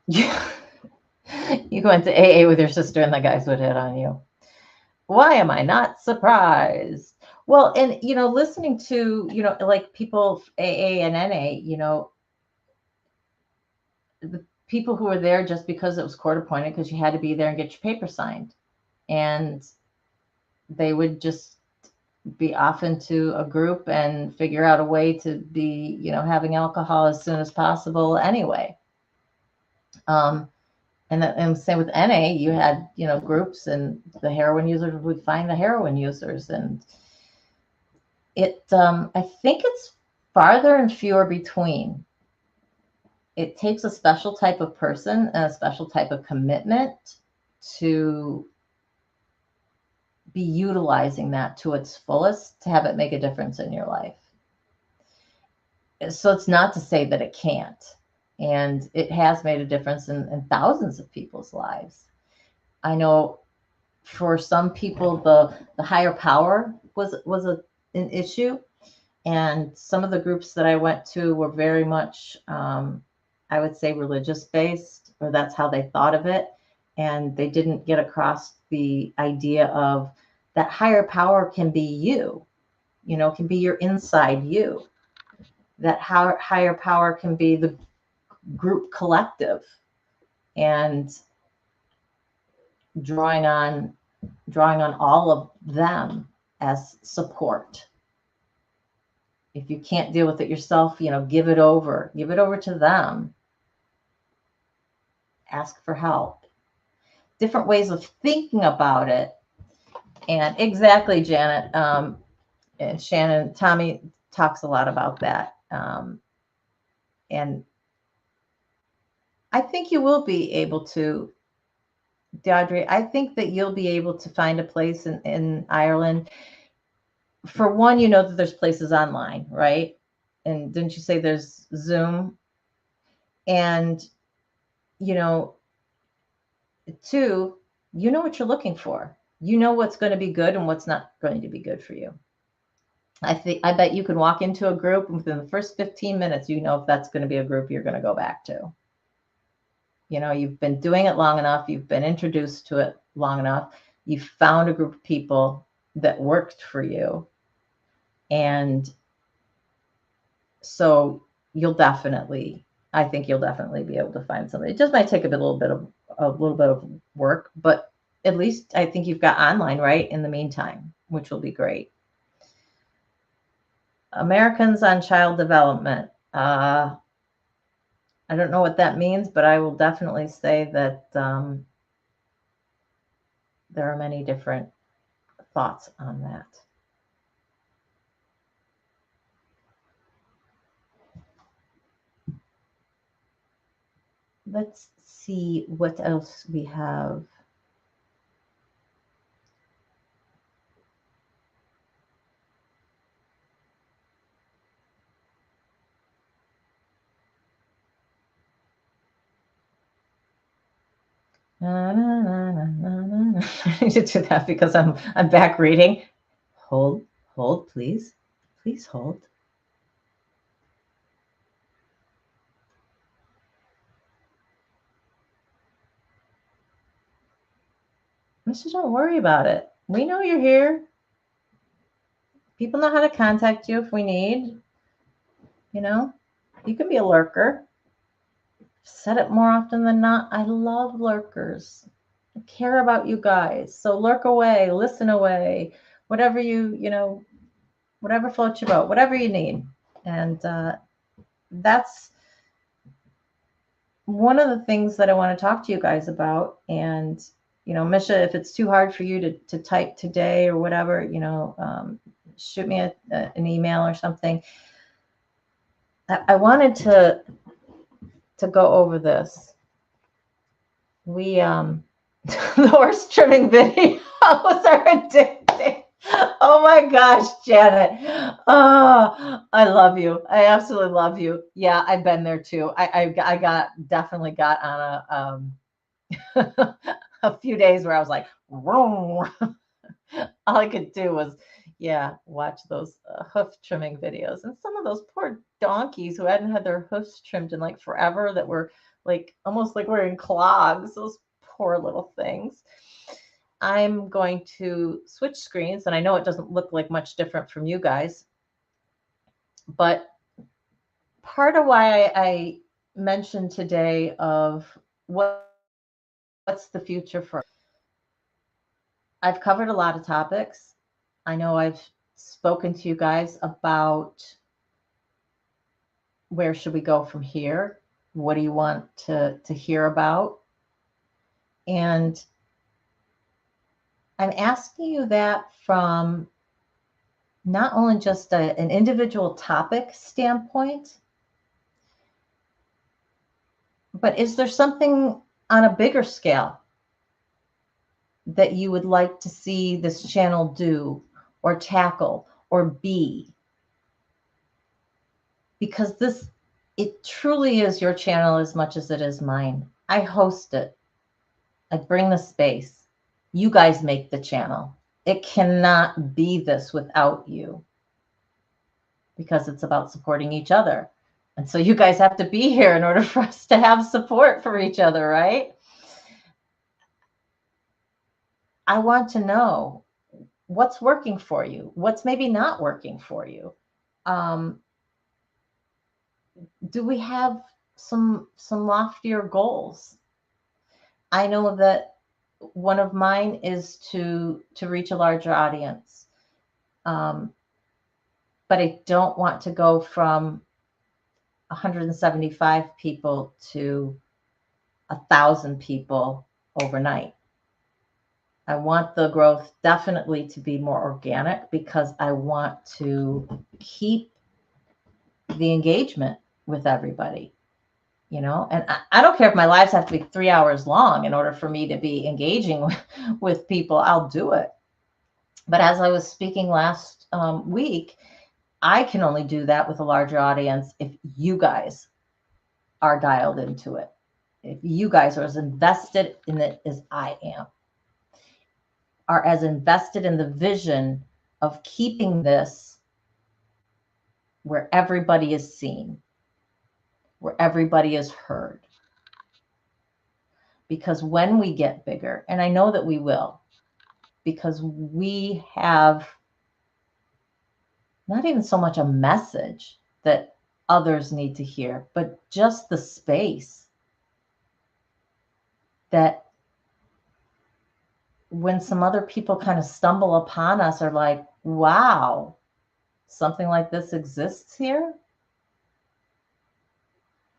Speaker 2: You go into AA with your sister and the guys would hit on you. Why am I not surprised? Well, and, listening to, like people, AA and NA, the people who were there just because it was court appointed, because you had to be there and get your paper signed. And they would just be off into a group and figure out a way to be, having alcohol as soon as possible anyway. And same with NA, you had, groups, and the heroin users would find the heroin users. And I think it's farther and fewer between. It takes a special type of person and a special type of commitment to be utilizing that to its fullest to have it make a difference in your life. So it's not to say that it can't. And it has made a difference in thousands of people's lives. I know for some people, the higher power was an issue. And some of the groups that I went to were very much, I would say, religious based, or that's how they thought of it. And they didn't get across the idea of that higher power can be you, can be your inside you. That higher power can be the group collective and drawing on all of them as support. If you can't deal with it yourself, give it over to them. Ask for help. Different ways of thinking about it. And exactly, Janet, and Shannon, Tommy talks a lot about that. And I think you will be able to, Deirdre, I think that you'll be able to find a place in Ireland. For one, that there's places online, right? And didn't you say there's Zoom? And, two, what you're looking for. You know what's going to be good and what's not going to be good for you. I bet you can walk into a group and within the first 15 minutes, if that's going to be a group you're going to go back to. You've been doing it long enough. You've been introduced to it long enough. You've found a group of people that worked for you. And so I think you'll definitely be able to find something. It just might take a little bit of work, but at least I think you've got online, right, in the meantime, which will be great. Americans on Child Development. I don't know what that means, but I will definitely say that there are many different thoughts on that. Let's see what else we have. I need to do that because I'm back reading. Hold, please. Please hold. Mister, don't worry about it. We know you're here. People know how to contact you if we need. You can be a lurker. Said it more often than not. I love lurkers. I care about you guys. So lurk away, listen away, whatever whatever floats your boat, whatever you need. And that's one of the things that I want to talk to you guys about. And, Misha, if it's too hard for you to type today or whatever, shoot me an email or something. I wanted to go over this. We the horse trimming videos are addicting. Oh my gosh, Janet. Oh, I love you. I absolutely love you. Yeah, I've been there too. I definitely got on a a few days where I was like, all I could do was, watch those hoof trimming videos. And some of those poor donkeys who hadn't had their hoofs trimmed in like forever, that were like almost like wearing clogs, those poor little things. I'm going to switch screens, and I know it doesn't look like much different from you guys, but part of why I mentioned today of what's the future for. I've covered a lot of topics. I know I've spoken to you guys about where should we go from here? What do you want to hear about? And I'm asking you that from not only just an individual topic standpoint, but is there something on a bigger scale that you would like to see this channel do or tackle or be? Because it truly is your channel as much as it is mine. I host it. I bring the space. You guys make the channel. It cannot be this without you, because it's about supporting each other. And so you guys have to be here in order for us to have support for each other, right? I want to know what's working for you, what's maybe not working for you. Do we have some loftier goals? I know that one of mine is to reach a larger audience, but I don't want to go from 175 people to 1,000 people overnight. I want the growth definitely to be more organic, because I want to keep the engagement with everybody, you know. And I don't care if my lives have to be 3 hours long in order for me to be engaging with people. I'll do it. But as I was speaking last week, I can only do that with a larger audience if you guys are dialed into it, if you guys are as invested in it as I am, are as invested in the vision of keeping this where everybody is seen, where everybody is heard. Because when we get bigger, and I know that we will, because we have not even so much a message that others need to hear, but just the space that when some other people kind of stumble upon us, are like, wow, something like this exists here.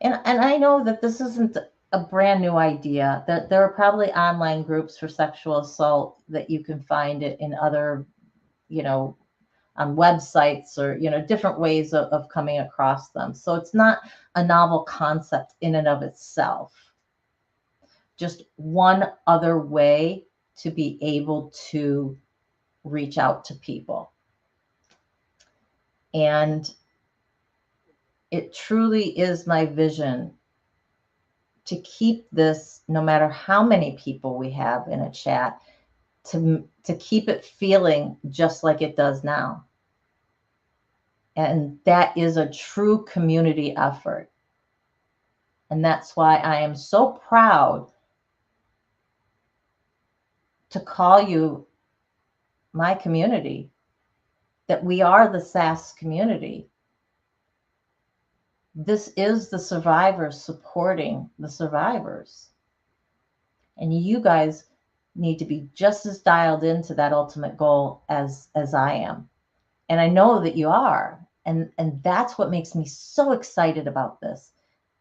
Speaker 2: And I know that this isn't a brand new idea, that there are probably online groups for sexual assault that you can find it in other, you know, on websites, or, you know, different ways of coming across them. So it's not a novel concept in and of itself, just one other way to be able to reach out to people. And it truly is my vision to keep this, no matter how many people we have in a chat, to keep it feeling just like it does now. And that is a true community effort. And that's why I am so proud to call you my community, that we are the SAS community. This is the survivors supporting the survivors. And you guys need to be just as dialed into that ultimate goal as I am. And I know that you are. And that's what makes me so excited about this,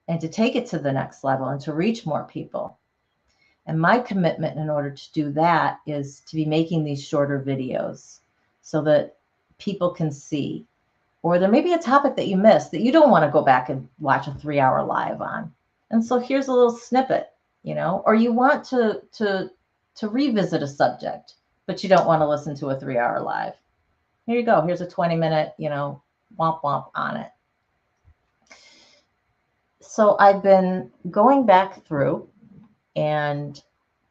Speaker 2: and to take it to the next level and to reach more people. And my commitment in order to do that is to be making these shorter videos so that people can see. Or there may be a topic that you missed that you don't want to go back and watch a 3-hour live on. And so here's a little snippet, you know, or you want to revisit a subject, but you don't want to listen to a 3-hour live. Here you go. Here's a 20-minute, you know, womp womp on it. So I've been going back through and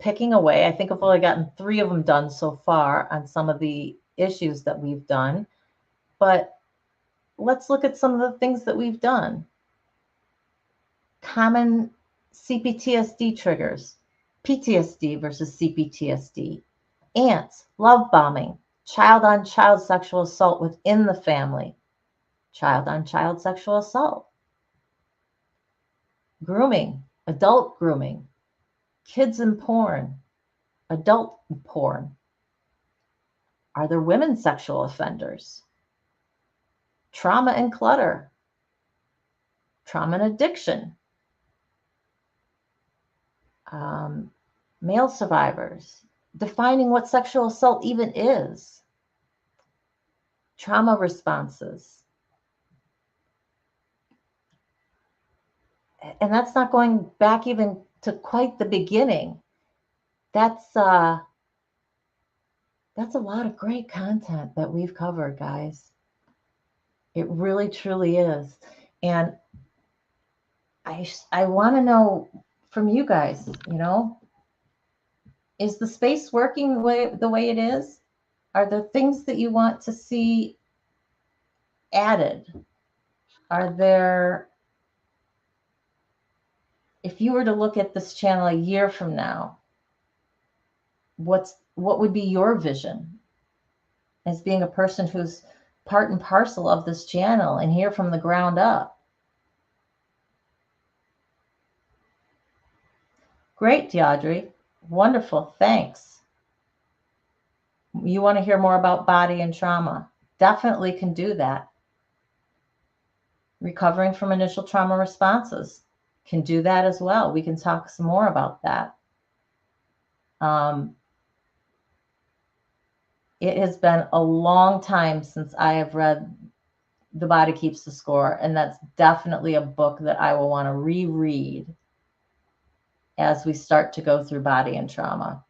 Speaker 2: picking away. I think I've only gotten 3 of them done so far on some of the issues that we've done. But let's look at some of the things that we've done. Common CPTSD triggers, PTSD versus CPTSD, ants, love bombing, child-on-child sexual assault within the family, child-on-child sexual assault, grooming, adult grooming, kids in porn, adult porn. Are there women sexual offenders? Trauma and clutter, trauma and addiction, male survivors, defining what sexual assault even is, trauma responses. And that's not going back even to quite the beginning. That's a lot of great content that we've covered, guys. It really truly is. And I want to know from you guys, is the space working the way it is? Are there things that you want to see added? Are there, if you were to look at this channel a year from now, what would be your vision as being a person who's part and parcel of this channel and here from the ground up? Great, Deaudrey. Wonderful. Thanks. You want to hear more about body and trauma? Definitely can do that. Recovering from initial trauma responses can do that as well. We can talk some more about that. It has been a long time since I have read The Body Keeps the Score, and that's definitely a book that I will want to reread as we start to go through body and trauma.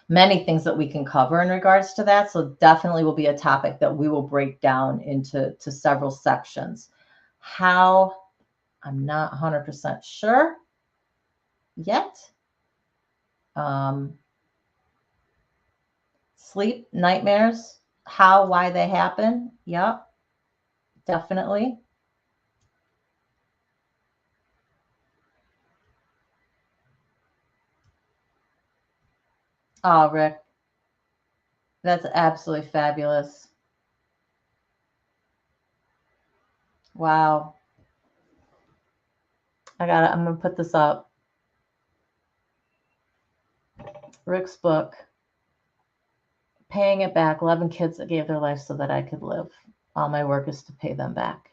Speaker 2: Many things that we can cover in regards to that, so definitely will be a topic that we will break down into several sections. How, I'm not 100% sure yet. Sleep, nightmares, how, why they happen. Yep, definitely. Oh, Rick, that's absolutely fabulous. Wow. I'm going to put this up. Rick's book, Paying It Back, 11 Kids That Gave Their Life So That I Could Live. All my work is to pay them back.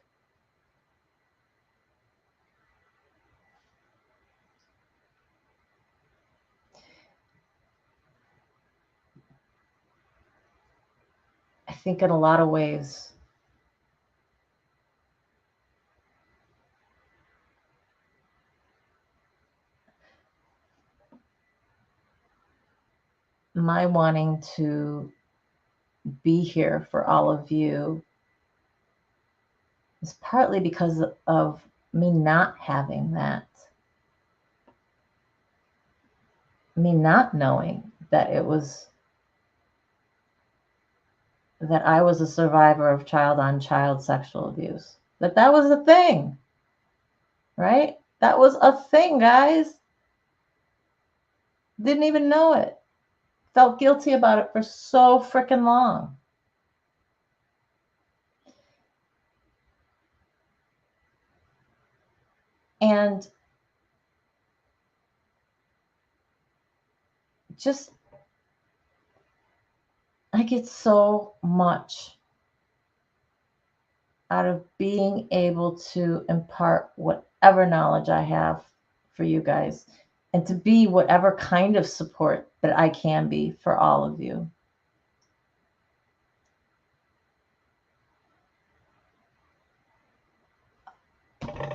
Speaker 2: I think in a lot of ways, my wanting to be here for all of you is partly because of me not having that. Me not knowing that I was a survivor of child-on-child sexual abuse. That was a thing, right? That was a thing, guys. Didn't even know it. Felt guilty about it for so freaking long. And just, I get so much out of being able to impart whatever knowledge I have for you guys and to be whatever kind of support that I can be for all of you.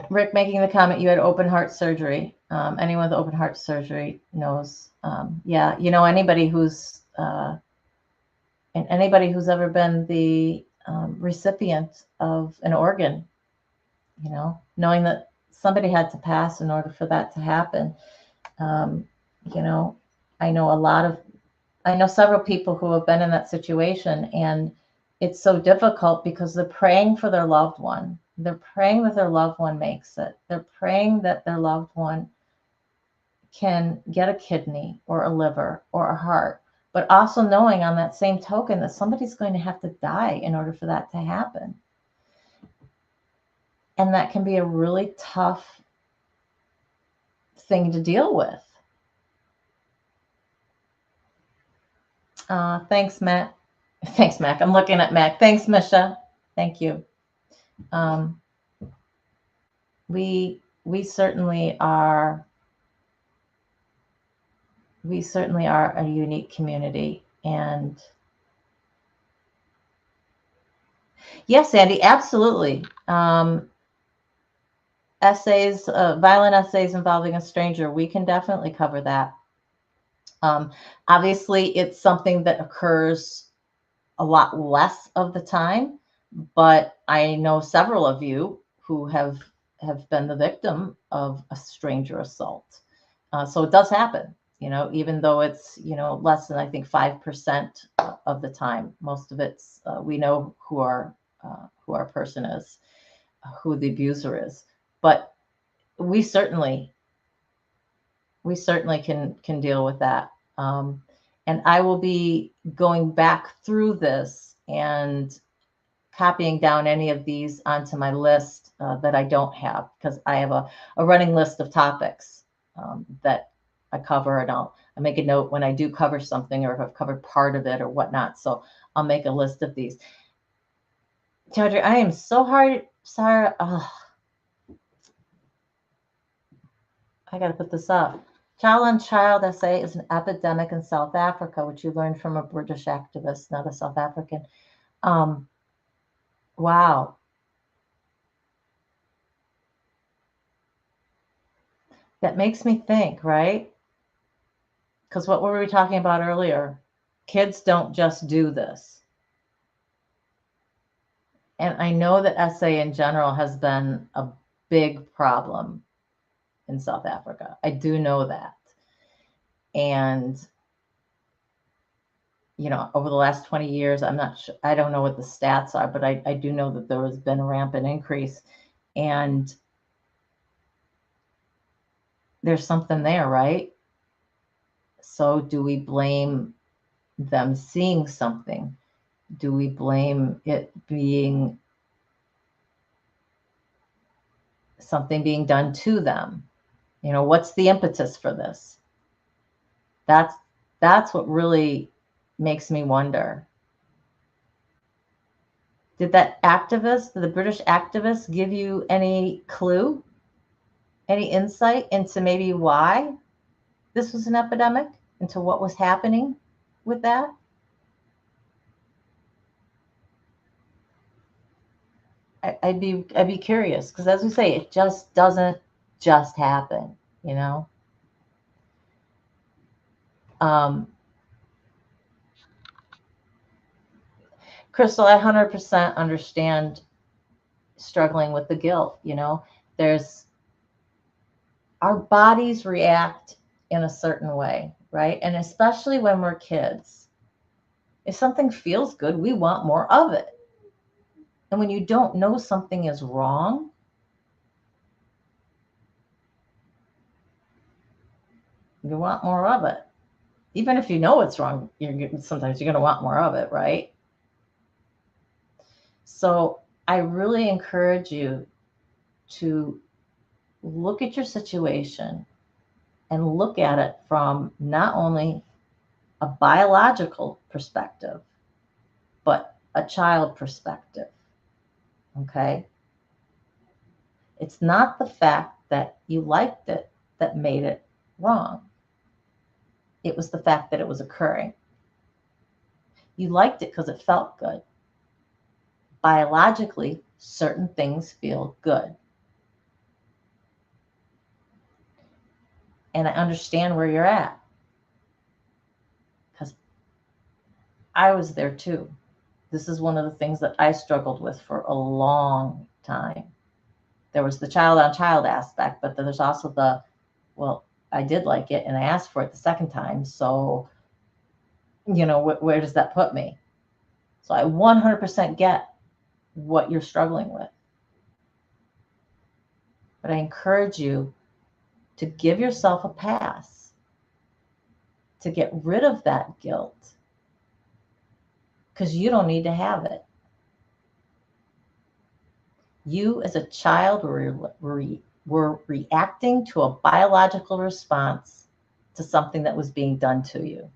Speaker 2: Rick making the comment, you had open heart surgery. Anyone with open heart surgery knows. Yeah, anybody who's ever been the recipient of an organ, knowing that somebody had to pass in order for that to happen. I know several people who have been in that situation, and it's so difficult because they're praying for their loved one. They're praying that their loved one makes it. They're praying that their loved one can get a kidney or a liver or a heart, but also knowing on that same token that somebody's going to have to die in order for that to happen. And that can be a really tough thing to deal with. Thanks, Matt. Thanks, Mac. I'm looking at Mac. Thanks, Misha. Thank you. We certainly are. We certainly are a unique community, and Yes, Andy, absolutely. Essays, violent essays involving a stranger, we can definitely cover that. Um, Obviously, it's something that occurs a lot less of the time, but I know several of you who have been the victim of a stranger assault. So it does happen, even though it's less than I think 5% of the time. Most of it's we know who our person is, who the abuser is, but we certainly can deal with that. And I will be going back through this and copying down any of these onto my list that I don't have, because I have a running list of topics that I cover, and I make a note when I do cover something or if I've covered part of it or whatnot. So I'll make a list of these. Audrey, I am so sorry. Oh, I got to put this up. Child on child essay is an epidemic in South Africa, which you learned from a British activist, not a South African. Wow. That makes me think, right? Because what were we talking about earlier? Kids don't just do this. And I know that essay in general has been a big problem in South Africa. I do know that. And, over the last 20 years, I'm not sure, I don't know what the stats are, but I do know that there has been a rampant increase. And there's something there, right? So do we blame them seeing something? Do we blame it being something being done to them? What's the impetus for this? That's what really makes me wonder. Did the British activist, give you any clue, any insight into maybe why this was an epidemic, into what was happening with that? I'd be curious, because as we say, it just doesn't just happen, you know. Um, Crystal, I 100% understand struggling with the guilt. There's our bodies react in a certain way, right? And especially when we're kids, if something feels good, we want more of it. And when you don't know something is wrong, you want more of it. Even if you know it's wrong, sometimes you're going to want more of it, right? So I really encourage you to look at your situation and look at it from not only a biological perspective, but a child perspective. Okay? It's not the fact that you liked it that made it wrong. It was the fact that it was occurring. You liked it because it felt good. Biologically, certain things feel good. And I understand where you're at, because I was there too. This is one of the things that I struggled with for a long time. There was the child on child aspect, but there's also well, I did like it and I asked for it the second time. So, where does that put me? So I 100% get what you're struggling with. But I encourage you to give yourself a pass, to get rid of that guilt, because you don't need to have it. You as a child were reacting to a biological response to something that was being done to you.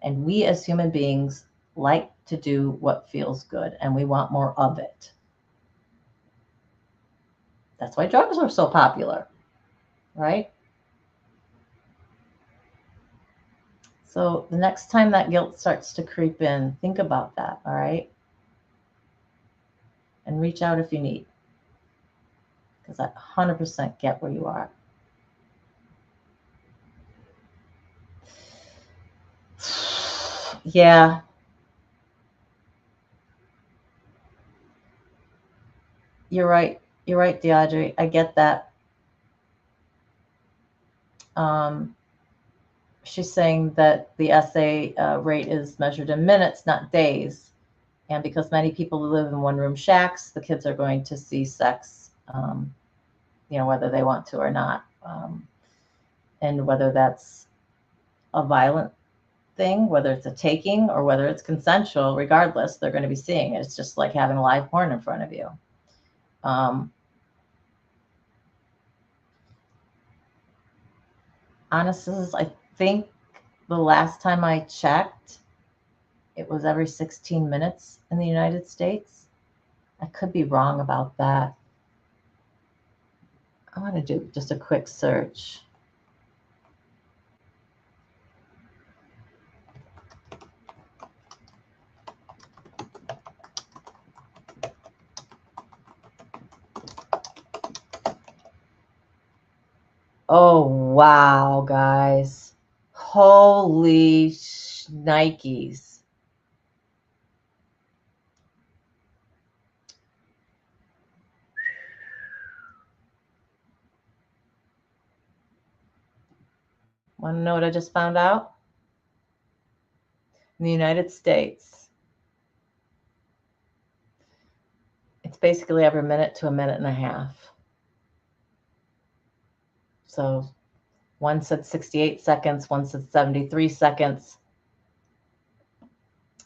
Speaker 2: And we as human beings like to do what feels good, and we want more of it. That's why drugs are so popular, right? So the next time that guilt starts to creep in, think about that, all right? and reach out if you need, because I 100% get where you are. Yeah. You're right. You're right, DeAudrey. I get that. Um, she's saying that the SA rate is measured in minutes, not days. And because many people live in one-room shacks, the kids are going to see sex, whether they want to or not. And whether that's a violent thing, whether it's a taking or whether it's consensual, regardless, they're going to be seeing it. It's just like having live porn in front of you. Honestly, I think the last time I checked, it was every 16 minutes in the United States. I could be wrong about that. I want to do just a quick search. Oh, wow, guys. Holy shnikes. Want to know what I just found out? In the United States, it's basically every minute to a minute and a half. So one said 68 seconds, one said 73 seconds.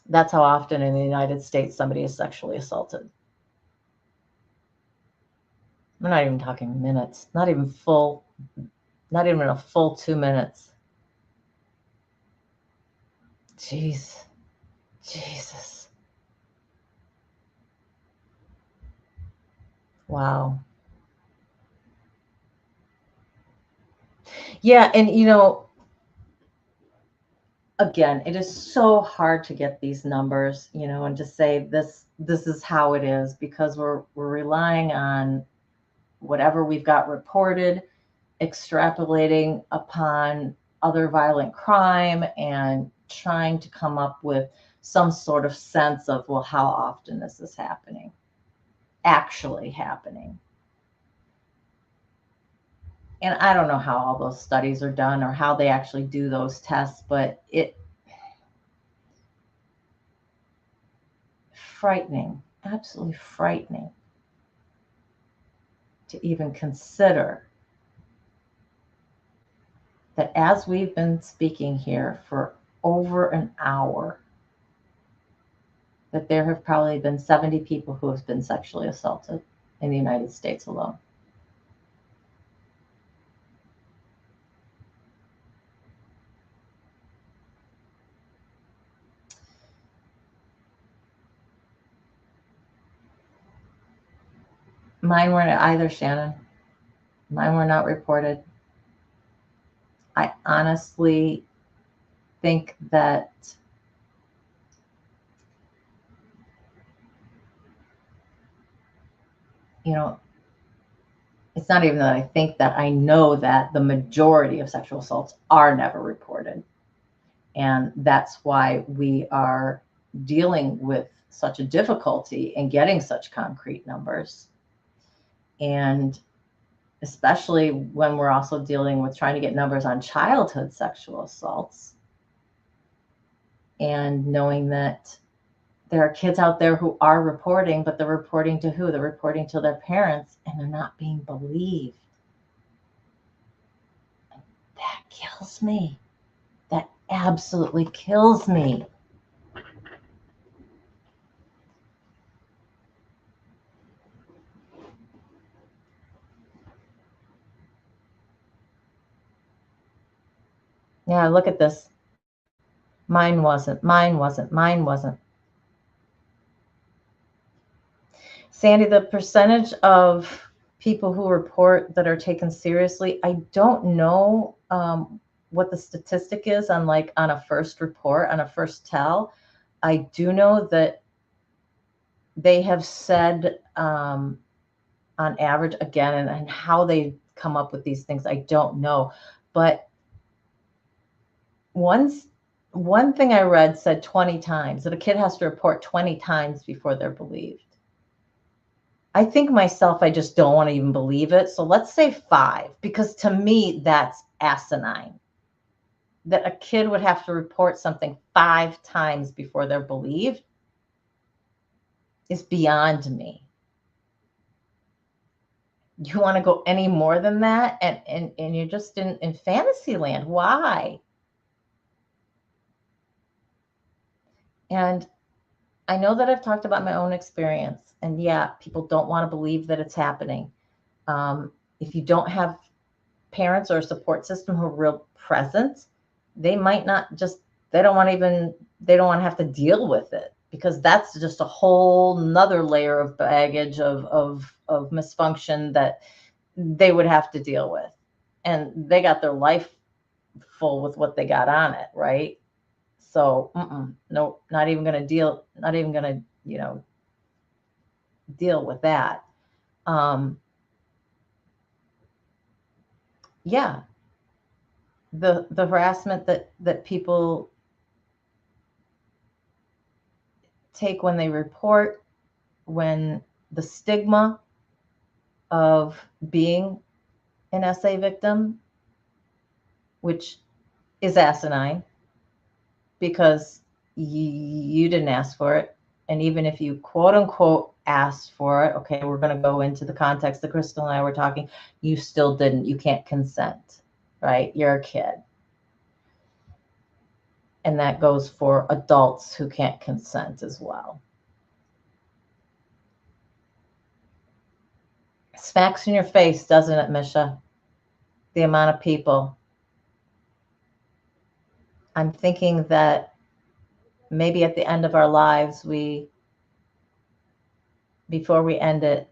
Speaker 2: That's how often in the United States somebody is sexually assaulted. We're not even talking minutes, not even a full 2 minutes. Jeez. Jesus. Wow. Yeah, and again, it is so hard to get these numbers, and to say this is how it is, because we're relying on whatever we've got reported, extrapolating upon other violent crime, and trying to come up with some sort of sense of, well, how often this is actually happening. And I don't know how all those studies are done or how they actually do those tests, but frightening, absolutely frightening to even consider that as we've been speaking here for over an hour, that there have probably been 70 people who have been sexually assaulted in the United States alone. Mine weren't either, Shannon. Mine were not reported. I honestly think that it's not even that I think that, I know that the majority of sexual assaults are never reported. And that's why we are dealing with such a difficulty in getting such concrete numbers. And especially when we're also dealing with trying to get numbers on childhood sexual assaults, and knowing that there are kids out there who are reporting, but they're reporting to who? They're reporting to their parents, and they're not being believed. That kills me. That absolutely kills me. Yeah, look at this. Mine wasn't. Sandy, the percentage of people who report that are taken seriously, I don't know what the statistic is on a first report, on a first tell. I do know that they have said, on average, again, and how they come up with these things, I don't know. But one thing I read said 20 times that a kid has to report 20 times before they're believed. I think myself, I just don't want to even believe it. So let's say 5, because to me, that's asinine. That a kid would have to report something 5 times before they're believed is beyond me. You want to go any more than that? And you're just in fantasy land. Why? And I know that I've talked about my own experience. And yeah, people don't want to believe that it's happening. If you don't have parents or a support system who are real present, they might not just, they don't want to have to deal with it, because that's just a whole nother layer of baggage of misfunction that they would have to deal with. And they got their life full with what they got on it, right? So, no, not even going to deal with that. Yeah, the harassment that people take when they report, when the stigma of being an SA victim, which is asinine, because you didn't ask for it. And even if you quote unquote asked for it, okay, we're going to go into the context that Crystal and I were talking, you still didn't. You can't consent, right? You're a kid. And that goes for adults who can't consent as well. Smacks in your face, doesn't it, Misha? The amount of people. I'm thinking that maybe at the end of our lives, before we end it,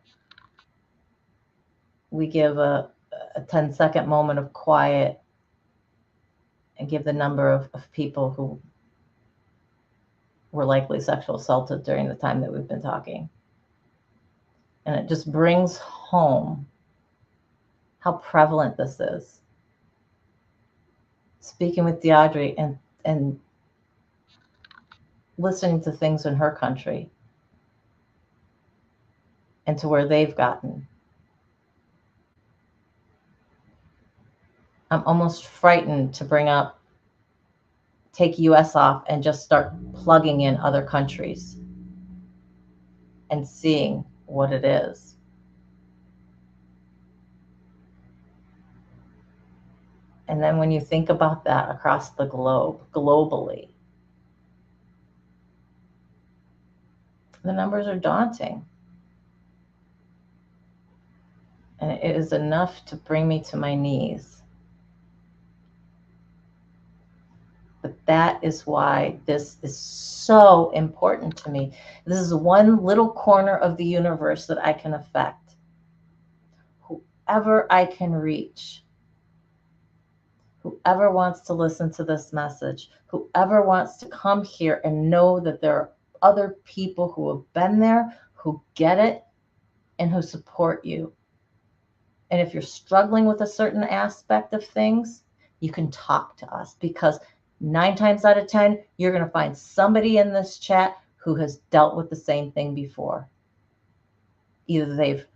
Speaker 2: we give a 10-second moment of quiet and give the number of people who were likely sexual assaulted during the time that we've been talking. And it just brings home how prevalent this is. Speaking with DeAudrey and listening to things in her country and to where they've gotten. I'm almost frightened to take US off and just start plugging in other countries and seeing what it is. And then when you think about that across the globe, globally, the numbers are daunting. And it is enough to bring me to my knees. But that is why this is so important to me. This is one little corner of the universe that I can affect. Whoever I can reach, whoever wants to listen to this message, whoever wants to come here and know that there are other people who have been there, who get it, and who support you. And if you're struggling with a certain aspect of things, you can talk to us, because 9 times out of 10, you're going to find somebody in this chat who has dealt with the same thing before. Either they've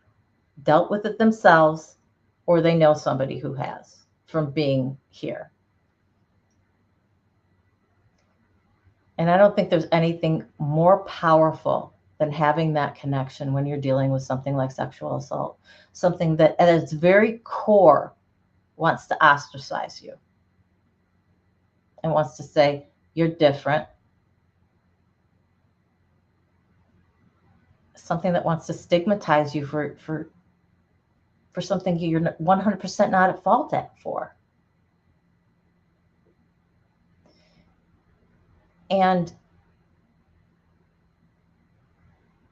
Speaker 2: dealt with it themselves or they know somebody who has from being here. And I don't think there's anything more powerful than having that connection when you're dealing with something like sexual assault, something that at its very core wants to ostracize you and wants to say, you're different. Something that wants to stigmatize you for something you're 100% not at fault for. And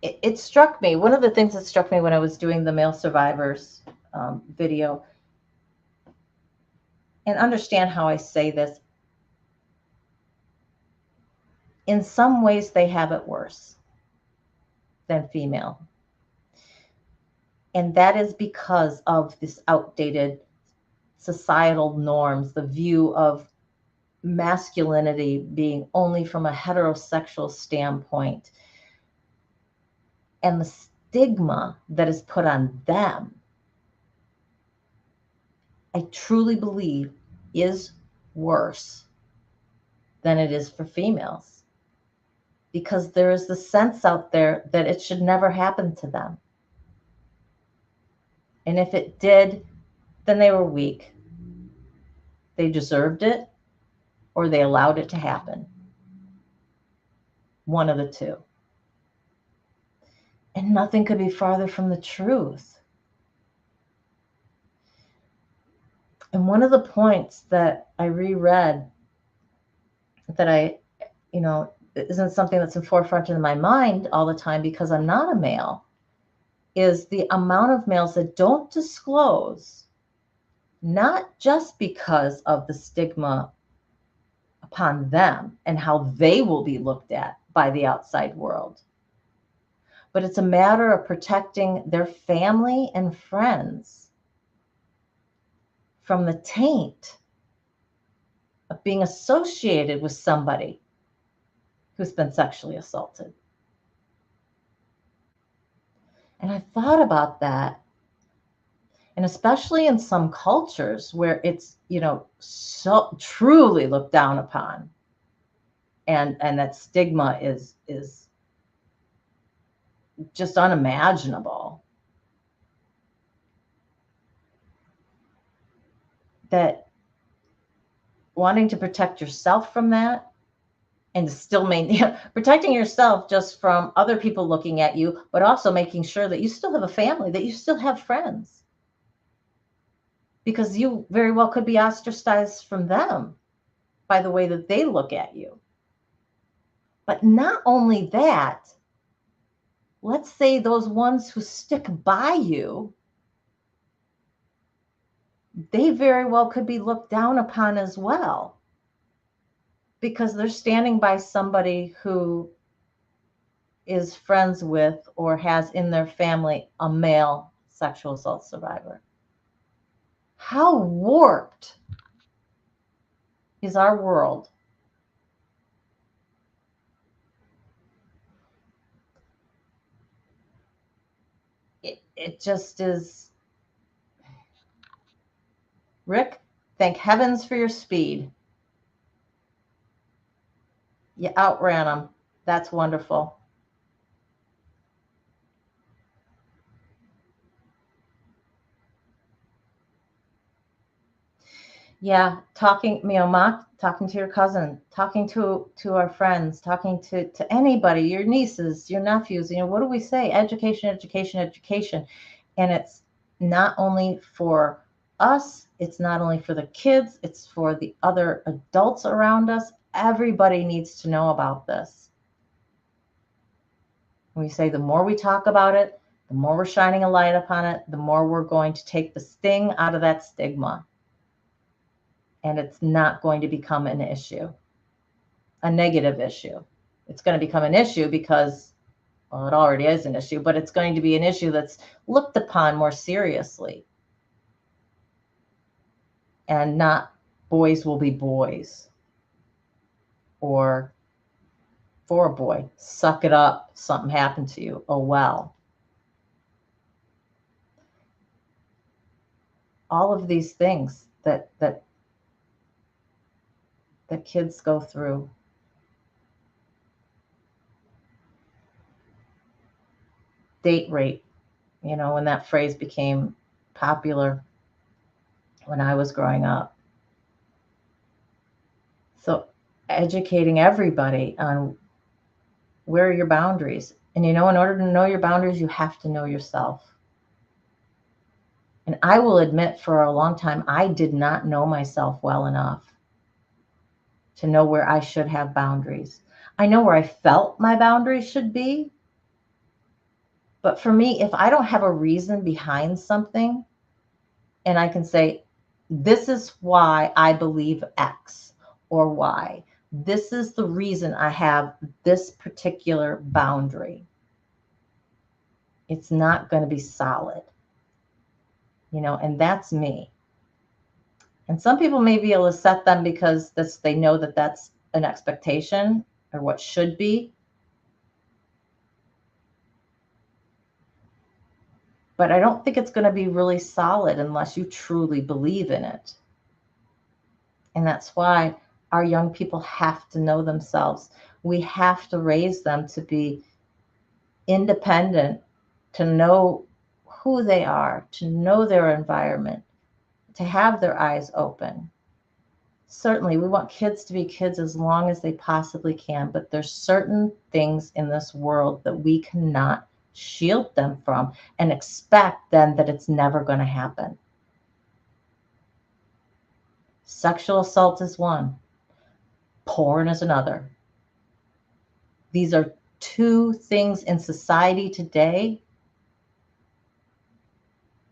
Speaker 2: it struck me, one of the things that struck me when I was doing the male survivors video, and understand how I say this, in some ways they have it worse. than female. And that is because of this outdated societal norms, the view of masculinity being only from a heterosexual standpoint, and the stigma that is put on them, I truly believe is worse than it is for females, because there is the sense out there that it should never happen to them. And if it did, then they were weak. They deserved it, or they allowed it to happen. One of the two. And nothing could be farther from the truth. And one of the points that I reread that isn't something that's in forefront in my mind all the time because I'm not a male, is the amount of males that don't disclose, not just because of the stigma upon them and how they will be looked at by the outside world, but it's a matter of protecting their family and friends from the taint of being associated with somebody who's been sexually assaulted. And I thought about that. And especially in some cultures where it's, so truly looked down upon, and that stigma is just unimaginable, that wanting to protect yourself from that, and to still maintain protecting yourself just from other people looking at you, but also making sure that you still have a family, that you still have friends, because you very well could be ostracized from them by the way that they look at you. But not only that, let's say those ones who stick by you, they very well could be looked down upon as well, because they're standing by somebody who is friends with or has in their family a male sexual assault survivor. How warped is our world? It just is. Rick, thank heavens for your speed. You outran them. That's wonderful. Yeah, talking, talking to your cousin, talking to our friends, talking to anybody, your nieces, your nephews. What do we say? Education, education, education. And it's not only for us, it's not only for the kids, it's for the other adults around us. Everybody needs to know about this. We say the more we talk about it, the more we're shining a light upon it, the more we're going to take the sting out of that stigma. And it's not going to become an issue, a negative issue. It's going to become an issue because, well, it already is an issue, but it's going to be an issue that's looked upon more seriously. And not boys will be boys, or for a boy, suck it up, something happened to you, oh well. All of these things that kids go through. Date rape, when that phrase became popular when I was growing up. So educating everybody on where are your boundaries. And in order to know your boundaries, you have to know yourself. And I will admit, for a long time, I did not know myself well enough to know where I should have boundaries. I know where I felt my boundaries should be. But for me, if I don't have a reason behind something, and I can say, this is why I believe X or Y, this is the reason I have this particular boundary, It's not going to be solid, and that's me. And some people may be able to set them because they know that that's an expectation or what should be. But I don't think it's going to be really solid unless you truly believe in it. And that's why our young people have to know themselves. We have to raise them to be independent, to know who they are, to know their environment, to have their eyes open. Certainly, we want kids to be kids as long as they possibly can, but there's certain things in this world that we cannot shield them from and expect then that it's never going to happen. Sexual assault is one. Porn is another. These are two things in society today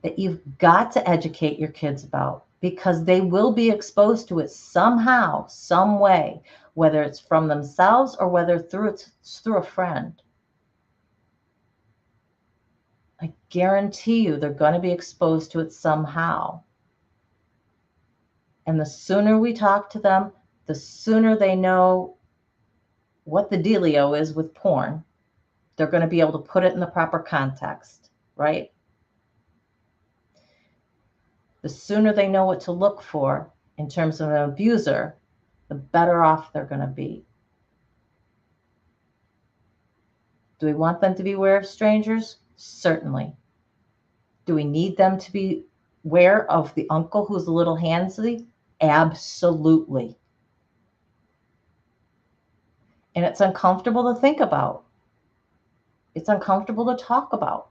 Speaker 2: that you've got to educate your kids about, because they will be exposed to it somehow, some way, whether it's from themselves or whether it's through a friend. I guarantee you they're going to be exposed to it somehow. And the sooner we talk to them, the sooner they know what the dealio is with porn. They're going to be able to put it in the proper context, right? The sooner they know what to look for in terms of an abuser, the better off they're going to be. Do we want them to be aware of strangers? Certainly. Do we need them to be aware of the uncle who's a little handsy? Absolutely. And it's uncomfortable to think about. It's uncomfortable to talk about.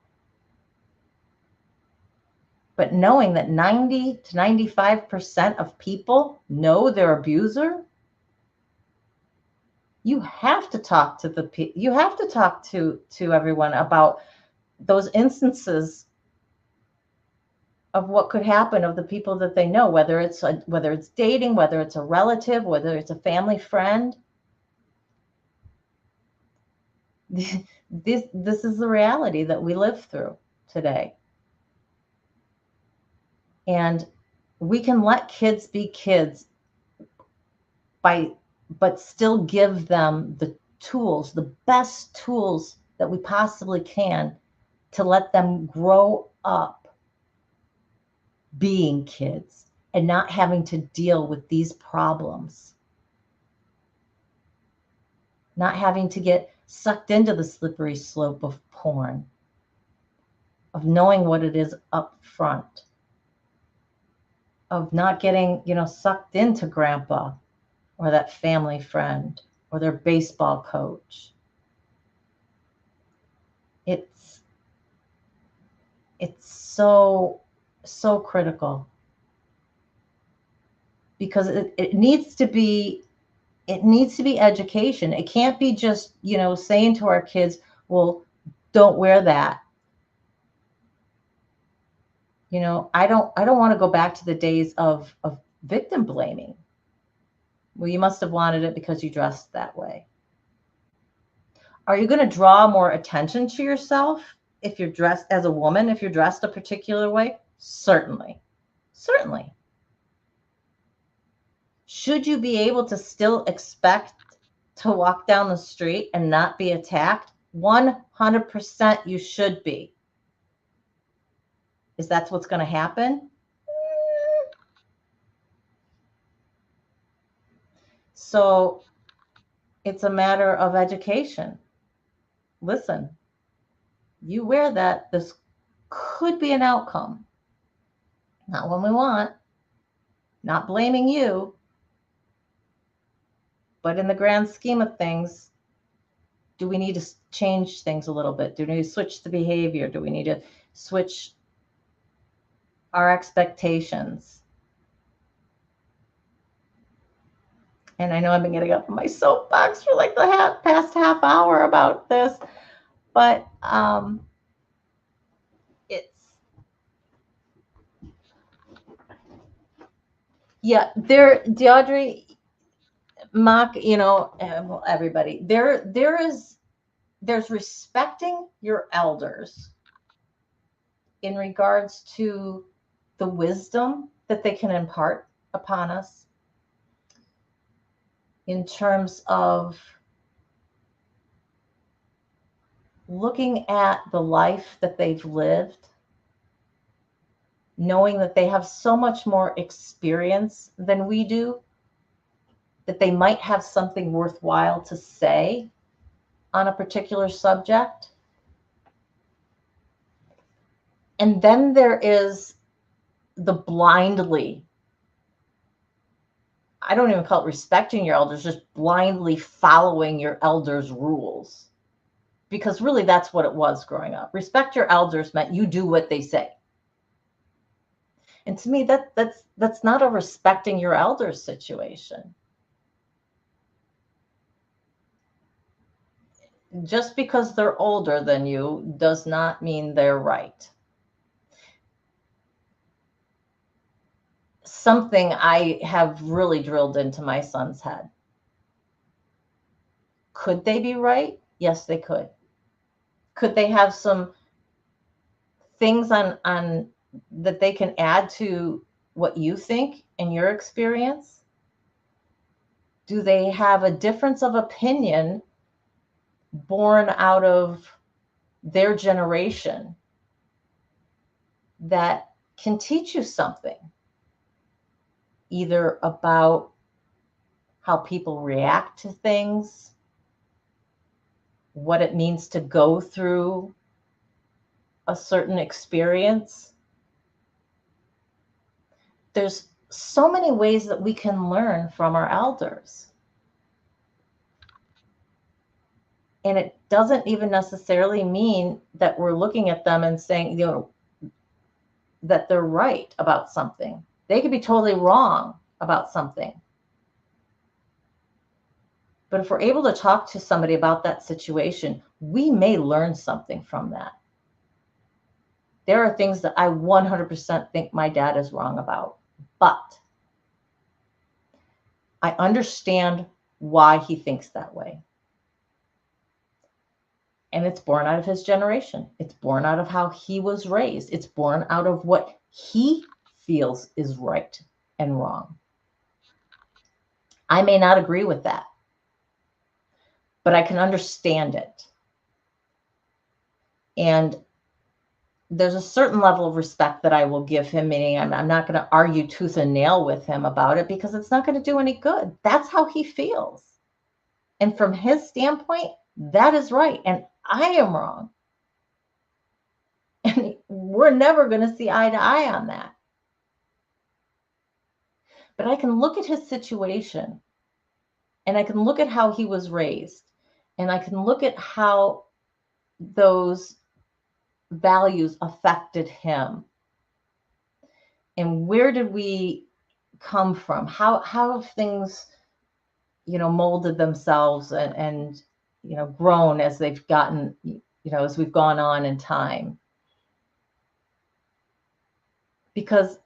Speaker 2: But knowing that 90 to 95% of people know their abuser, you have to talk to everyone about those instances of what could happen of the people that they know, whether it's dating, whether it's a relative, whether it's a family friend. This is the reality that we live through today. And we can let kids be kids but still give them the tools, the best tools that we possibly can, to let them grow up being kids and not having to deal with these problems, not having to get sucked into the slippery slope of porn, of knowing what it is up front, of not getting, sucked into grandpa or that family friend or their baseball coach. It's so critical, because it needs to be education. It can't be just, saying to our kids, well, don't wear that. I don't want to go back to the days of victim blaming. Well, you must have wanted it because you dressed that way. Are you going to draw more attention to yourself if you're dressed as a woman, if you're dressed a particular way? Certainly. Certainly. Should you be able to still expect to walk down the street and not be attacked? 100% you should be. Is that what's going to happen? So it's a matter of education. Listen, you wear that, this could be an outcome. Not one we want. Not blaming you. But in the grand scheme of things, do we need to change things a little bit? Do we need to switch the behavior? Do we need to switch our expectations? And I know I've been getting up on my soapbox for like the past half hour about this, but Deaudrey, Mock, everybody, there's respecting your elders. in regards to the wisdom that they can impart upon us, in terms of looking at the life that they've lived, knowing that they have so much more experience than we do, that they might have something worthwhile to say on a particular subject. And then there is the blindly, I don't even call it respecting your elders, just blindly following your elders' rules. Because really that's what it was growing up. Respect your elders meant you do what they say. And to me, that's not a respecting your elders situation. Just because they're older than you does not mean they're right. Something I have really drilled into my son's head. Could they be right? Yes, they could. Could they have some things on that they can add to what you think and your experience? Do they have a difference of opinion born out of their generation that can teach you something, either about how people react to things, what it means to go through a certain experience? There's so many ways that we can learn from our elders. And it doesn't even necessarily mean that we're looking at them and saying, that they're right about something. They could be totally wrong about something. But if we're able to talk to somebody about that situation, we may learn something from that. There are things that I 100% think my dad is wrong about, but I understand why he thinks that way. And it's born out of his generation. It's born out of how he was raised. It's born out of what he feels is right and wrong. I may not agree with that, but I can understand it. And there's a certain level of respect that I will give him, meaning I'm not going to argue tooth and nail with him about it, because it's not going to do any good. That's how he feels. And from his standpoint, that is right. And I am wrong. And we're never going to see eye to eye on that. But I can look at his situation, and I can look at how he was raised, and I can look at how those values affected him. And where did we come from? How have things, molded themselves and grown as they've gotten, as we've gone on in time. Because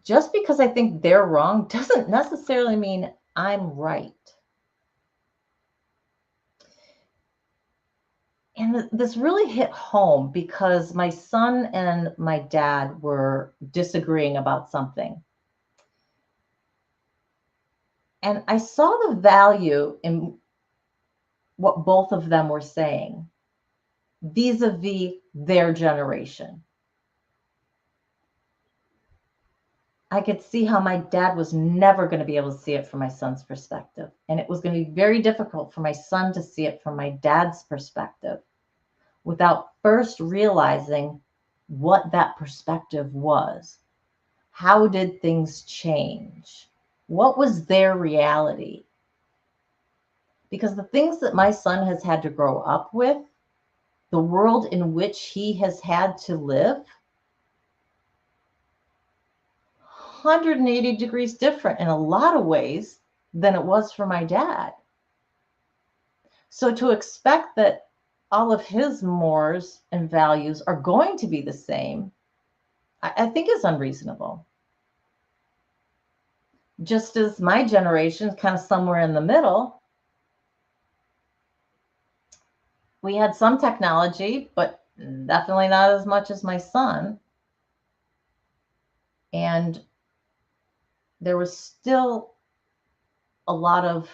Speaker 2: just because I think they're wrong doesn't necessarily mean I'm right. And this really hit home because my son and my dad were disagreeing about something. And I saw the value in what both of them were saying vis-a-vis their generation. I could see how my dad was never going to be able to see it from my son's perspective. And it was going to be very difficult for my son to see it from my dad's perspective without first realizing what that perspective was. How did things change? What was their reality? Because the things that my son has had to grow up with, the world in which he has had to live, 180 degrees different in a lot of ways than it was for my dad. So to expect that all of his mores and values are going to be the same, I think is unreasonable. Just as my generation is kind of somewhere in the middle. We had some technology, but definitely not as much as my son. And there was still a lot of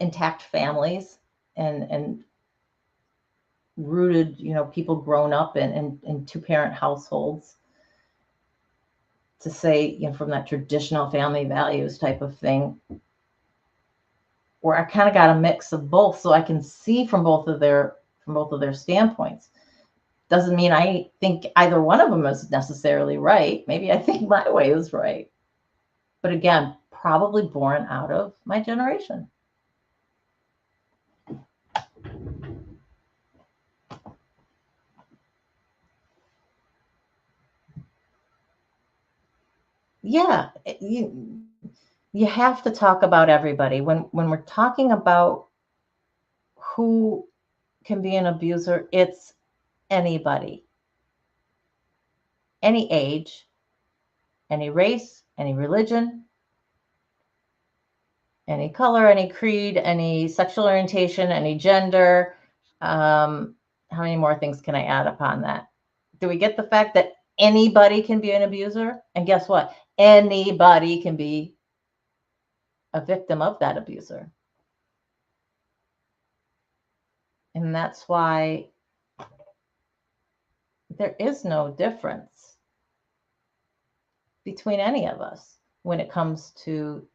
Speaker 2: intact families and rooted, people grown up in two-parent households, to say, from that traditional family values type of thing, where I kind of got a mix of both, so I can see from both of their standpoints. Doesn't mean I think either one of them is necessarily right. Maybe I think my way is right. But again, probably born out of my generation. Yeah, you have to talk about everybody. When we're talking about who can be an abuser, it's anybody, any age, any race, any religion, any color, any creed, any sexual orientation, any gender. How many more things can I add upon that? Do we get the fact that anybody can be an abuser? And guess what? Anybody can be a victim of that abuser. And that's why there is no difference between any of us when it comes to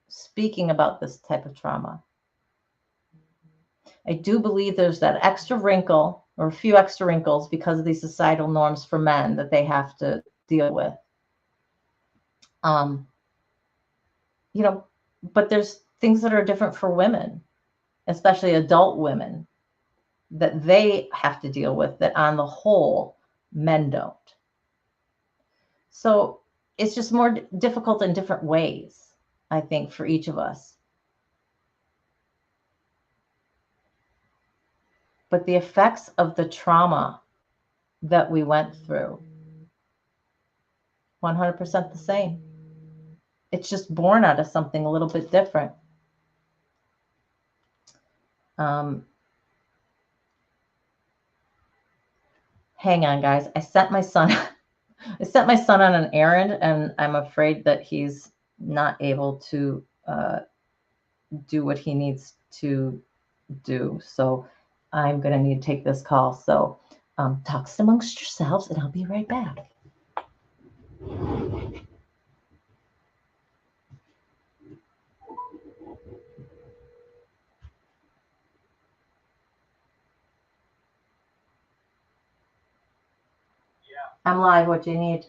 Speaker 2: speaking about this type of trauma. I do believe there's that extra wrinkle, or a few extra wrinkles, because of these societal norms for men that they have to deal with. But there's things that are different for women, especially adult women, that they have to deal with that on the whole men don't. So it's just more difficult in different ways, I think, for each of us. But the effects of the trauma that we went through, 100% the same. It's just born out of something a little bit different. Hang on, guys. I sent my son on an errand, and I'm afraid that he's not able to do what he needs to do. So I'm going to need to take this call. So talk amongst yourselves, and I'll be right back. I'm live. What do you need?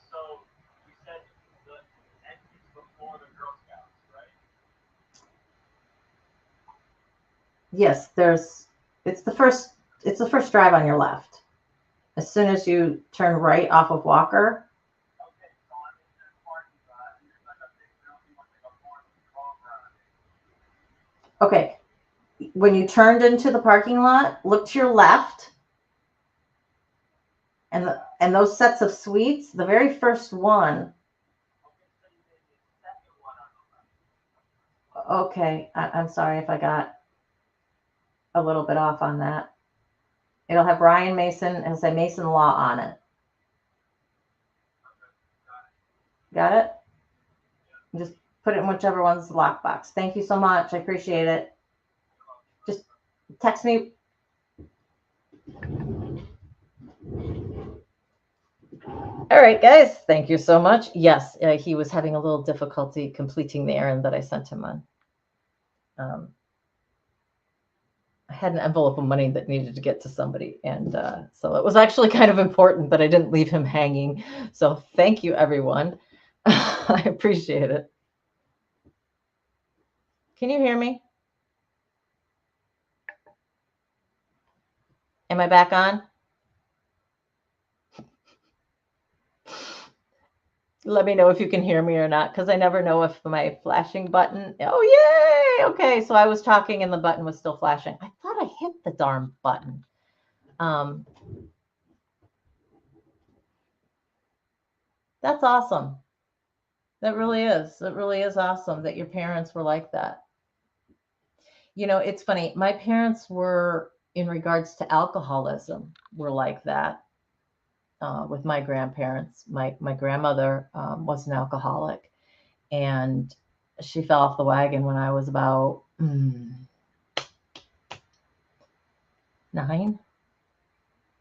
Speaker 3: So you said the entries before the Girl Scouts, right?
Speaker 2: Yes, it's the first drive on your left. As soon as you turn right off of Walker.
Speaker 3: Okay, so I'm in the parking lot, and there's like a big building with like a forklift over on it.
Speaker 2: Okay. When you turned into the parking lot, look to your left. And those sets of suites, the very first one.
Speaker 3: Okay, so you made the second one on the left.
Speaker 2: Okay, I'm sorry if I got a little bit off on that. It'll have Ryan Mason, and say Mason Law on it.
Speaker 3: Okay,
Speaker 2: Got it?
Speaker 3: Yeah.
Speaker 2: Just put it in whichever one's the lockbox. Thank you so much. I appreciate it. Just text me. All right, guys. Thank you so much. Yes, he was having a little difficulty completing the errand that I sent him on. I had an envelope of money that needed to get to somebody. And so it was actually kind of important that I didn't leave him hanging. So thank you, everyone. I appreciate it. Can you hear me? Am I back on? Let me know if you can hear me or not, because I never know if my flashing button. Oh, yay! Okay, so I was talking and the button was still flashing. I thought I hit the darn button. That's awesome. That really is. It really is awesome that your parents were like that. It's funny. My parents were in regards to alcoholism were like that with my grandparents. My grandmother was an alcoholic, and she fell off the wagon when I was about 9,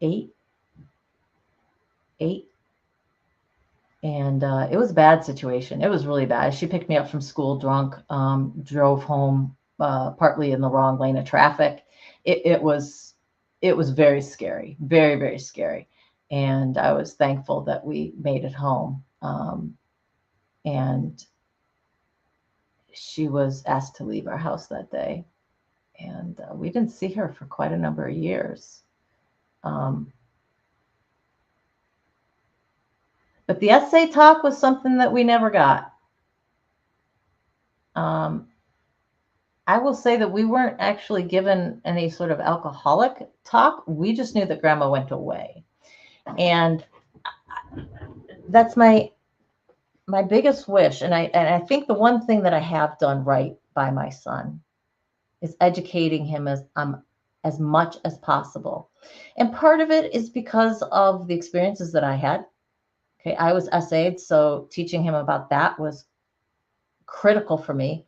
Speaker 2: 8, 8. And it was a bad situation. It was really bad. She picked me up from school drunk, drove home partly in the wrong lane of traffic. It was very scary, very, very scary. And I was thankful that we made it home. And she was asked to leave our house that day. And we didn't see her for quite a number of years. But the essay talk was something that we never got. I will say that we weren't actually given any sort of alcoholic talk. We just knew that grandma went away. And that's my biggest wish. And I think the one thing that I have done right by my son is educating him as much as possible. And part of it is because of the experiences that I had. Okay, I was SA'd, so teaching him about that was critical for me,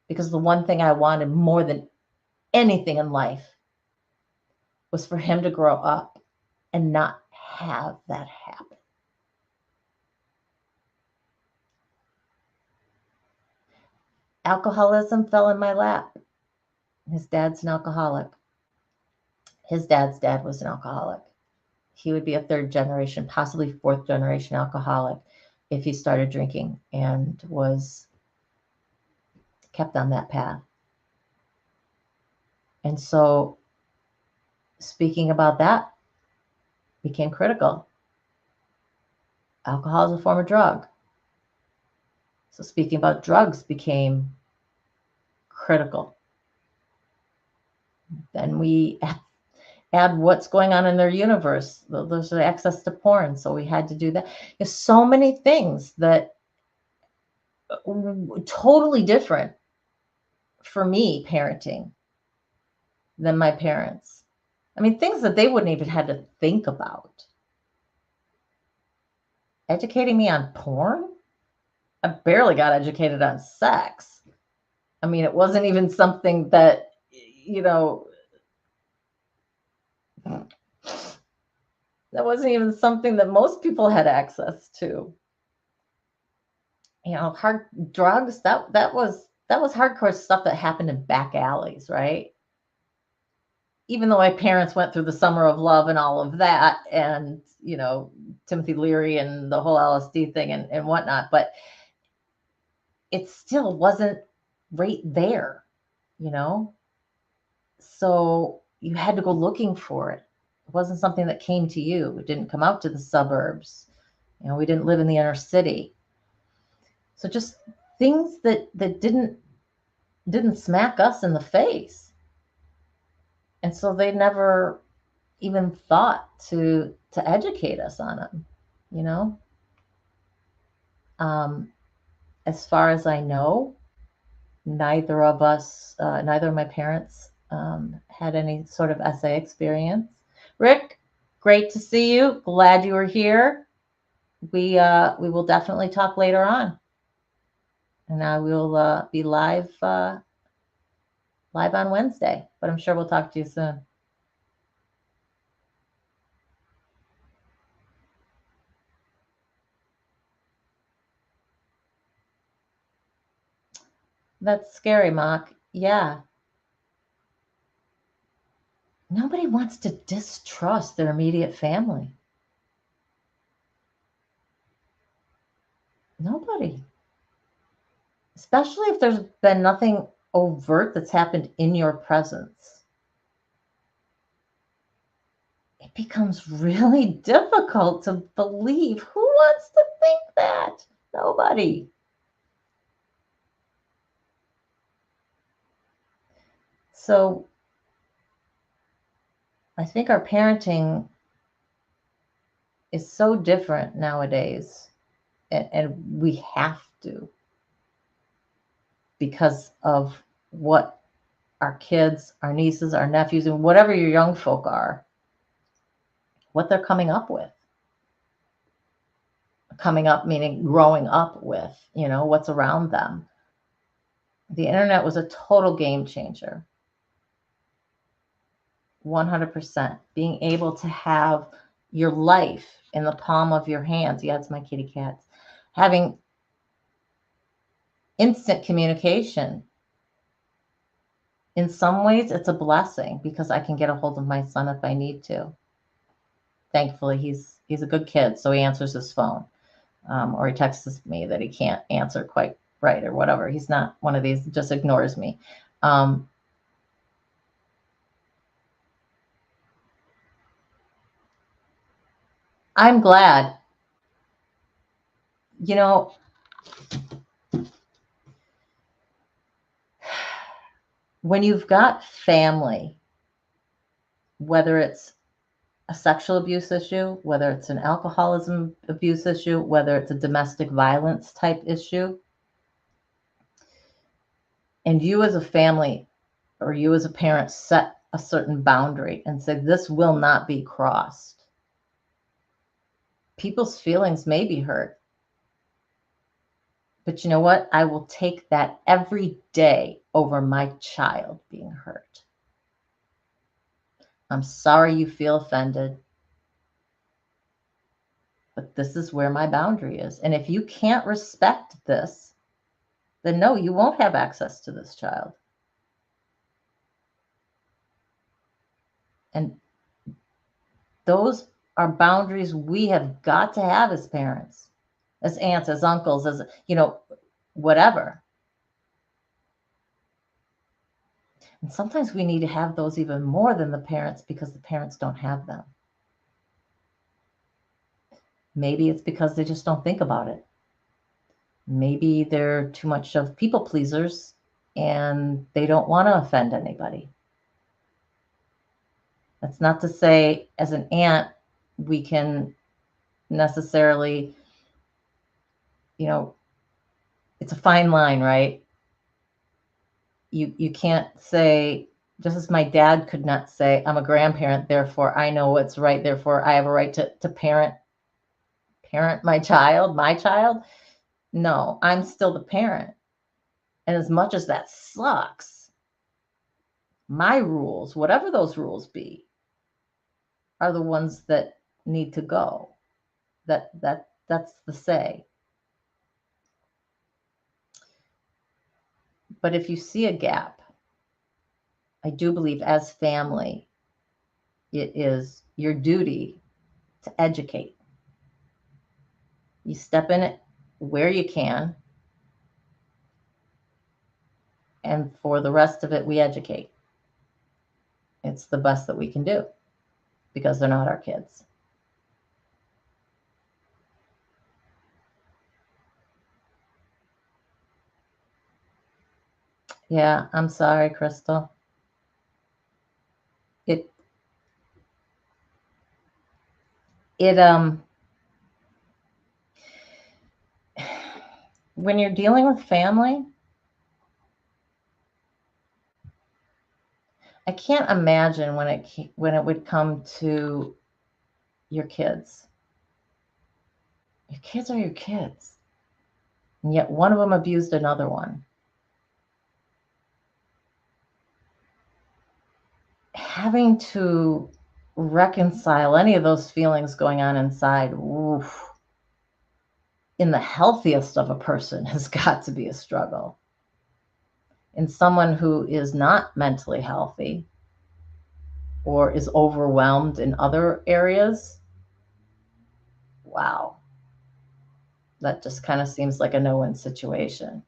Speaker 2: because the one thing I wanted more than anything in life was for him to grow up and not have that happen. Alcoholism fell in my lap. His dad's an alcoholic. His dad's dad was an alcoholic. He would be a 3rd generation, possibly 4th generation alcoholic if he started drinking and was kept on that path. And so speaking about that became critical. Alcohol is a form of drug. So speaking about drugs became critical. Then we add what's going on in their universe. There's access to porn, so we had to do that. There's so many things that totally different for me parenting than my parents. I mean, things that they wouldn't even have to think about. Educating me on porn? I barely got educated on sex. I mean, it wasn't even something that, that wasn't even something that most people had access to. Hard drugs, that was hardcore stuff that happened in back alleys, right? Even though my parents went through the summer of love and all of that, and Timothy Leary and the whole LSD thing and whatnot, but it still wasn't right there, so you had to go looking for it. It wasn't something that came to you. It didn't come out to the suburbs. We didn't live in the inner city. So just things that didn't smack us in the face. And so they never even thought to educate us on them, As far as I know, neither of my parents had any sort of SA experience. Rick, great to see you. Glad you were here. We will definitely talk later on. And I will be live on Wednesday, but I'm sure we'll talk to you soon. That's scary, Mark. Yeah. Nobody wants to distrust their immediate family. Nobody. Especially if there's been nothing overt that's happened in your presence. It becomes really difficult to believe. Who wants to think that? Nobody. So I think our parenting is so different nowadays, and we have to, because of what our kids, our nieces, our nephews, and whatever your young folk are, what they're coming up with. Coming up meaning growing up with, what's around them. The internet was a total game changer. 100%. Being able to have your life in the palm of your hands. Yeah, it's my kitty cats. Having instant communication. In some ways, it's a blessing because I can get a hold of my son if I need to. Thankfully, he's a good kid, so he answers his phone, or he texts me that he can't answer quite right or whatever. He's not one of these that just ignores me. I'm glad. When you've got family, whether it's a sexual abuse issue, whether it's an alcoholism abuse issue, whether it's a domestic violence type issue, and you as a family or you as a parent set a certain boundary and say, this will not be crossed. People's feelings may be hurt. But you know what? I will take that every day over my child being hurt. I'm sorry you feel offended, but this is where my boundary is. And if you can't respect this, then no, you won't have access to this child. And those are boundaries we have got to have as parents, as aunts, as uncles, as, whatever. And sometimes we need to have those even more than the parents because the parents don't have them. Maybe it's because they just don't think about it. Maybe they're too much of people pleasers and they don't want to offend anybody. That's not to say as an aunt, we can necessarily, it's a fine line, right? You can't say, just as my dad could not say, I'm a grandparent, therefore I know what's right, therefore I have a right to parent my child. No, I'm still the parent. And as much as that sucks, my rules, whatever those rules be, are the ones that need to go. That's the say. But if you see a gap, I do believe as family, it is your duty to educate. You step in it where you can, and for the rest of it, we educate. It's the best that we can do because they're not our kids. Yeah, I'm sorry, Crystal. When you're dealing with family, I can't imagine when it would come to your kids. Your kids are your kids. And yet one of them abused another one. Having to reconcile any of those feelings going on inside, oof, in the healthiest of a person has got to be a struggle. In someone who is not mentally healthy or is overwhelmed in other areas, wow, that just kind of seems like a no-win situation.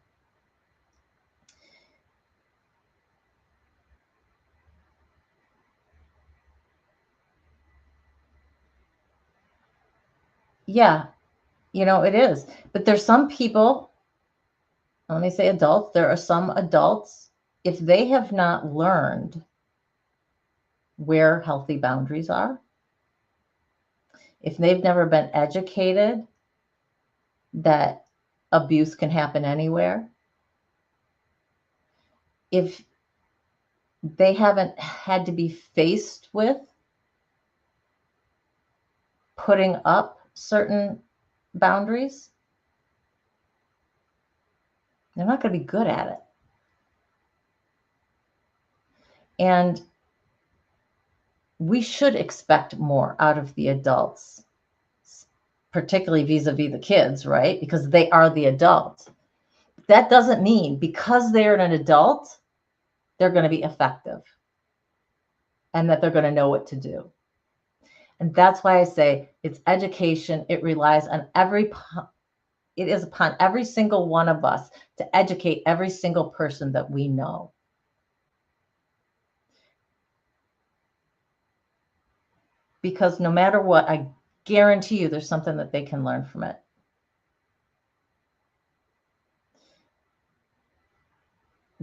Speaker 2: Yeah, it is. But there's some people, let me say adults, there are some adults, if they have not learned where healthy boundaries are, if they've never been educated that abuse can happen anywhere, if they haven't had to be faced with putting up certain boundaries, they're not going to be good at it. And we should expect more out of the adults, particularly vis-a-vis the kids, right? Because they are the adult. That doesn't mean because they're an adult, they're going to be effective and that they're going to know what to do. And that's why I say it's education. It relies on it is upon every single one of us to educate every single person that we know. Because no matter what, I guarantee you there's something that they can learn from it.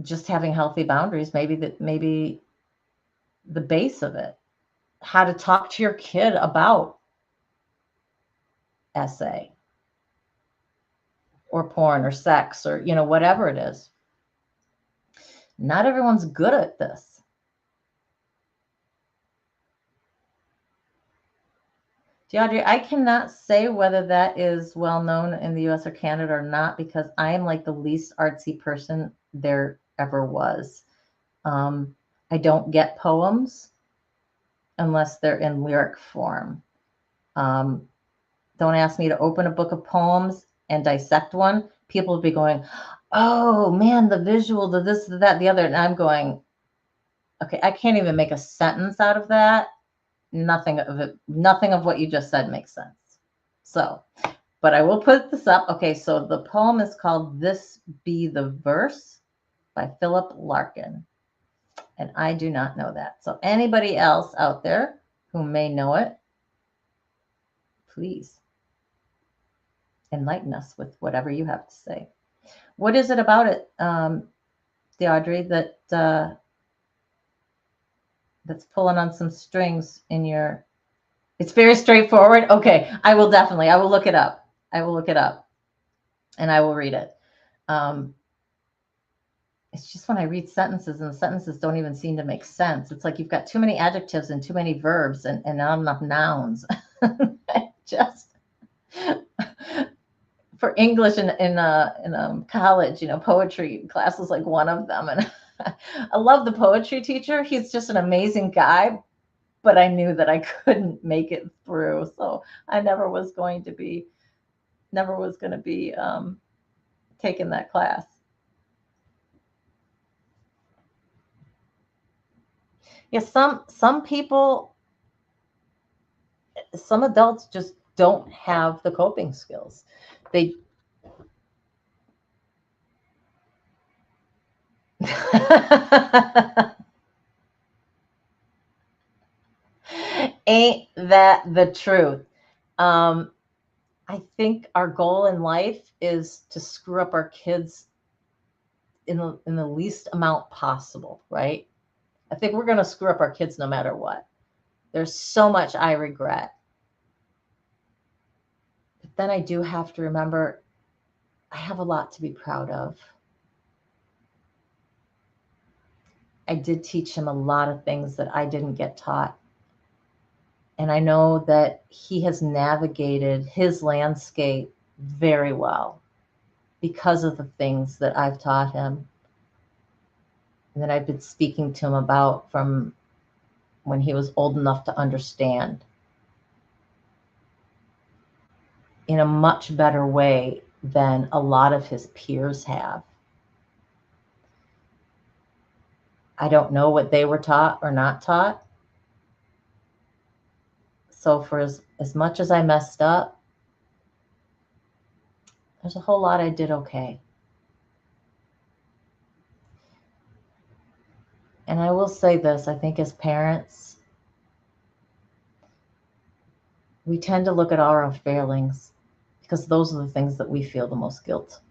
Speaker 2: Just having healthy boundaries, maybe the base of it. How to talk to your kid about SA or porn or sex or, whatever it is. Not everyone's good at this. DeAudrey, I cannot say whether that is well known in the US or Canada or not, because I am like the least artsy person there ever was. I don't get poems unless they're in lyric form. Don't ask me to open a book of poems and dissect one. People will be going, oh man, the visual, the this, the that, the other. And I'm going, okay, I can't even make a sentence out of that. Nothing of what you just said makes sense. So, but I will put this up. Okay, so the poem is called This Be the Verse by Philip Larkin. And I do not know that. So anybody else out there who may know it, please enlighten us with whatever you have to say. What is it about it, DeAudrey, that's pulling on some strings in your... It's very straightforward. Okay, I will look it up. I will look it up and I will read it. It's just when I read sentences and the sentences don't even seem to make sense. It's like you've got too many adjectives and too many verbs and not enough nouns. Just for English in college, poetry class was like one of them. And I love the poetry teacher. He's just an amazing guy, but I knew that I couldn't make it through. So I never was going to be taking that class. Yeah, some people, some adults just don't have the coping skills. They ain't that the truth? I think our goal in life is to screw up our kids in the least amount possible, right? I think we're going to screw up our kids no matter what. There's so much I regret. But then I do have to remember I have a lot to be proud of. I did teach him a lot of things that I didn't get taught. And I know that he has navigated his landscape very well because of the things that I've taught him and that I've been speaking to him about from when he was old enough to understand in a much better way than a lot of his peers have. I don't know what they were taught or not taught. So for as much as I messed up, there's a whole lot I did okay. And I will say this, I think as parents, we tend to look at our failings because those are the things that we feel the most guilt.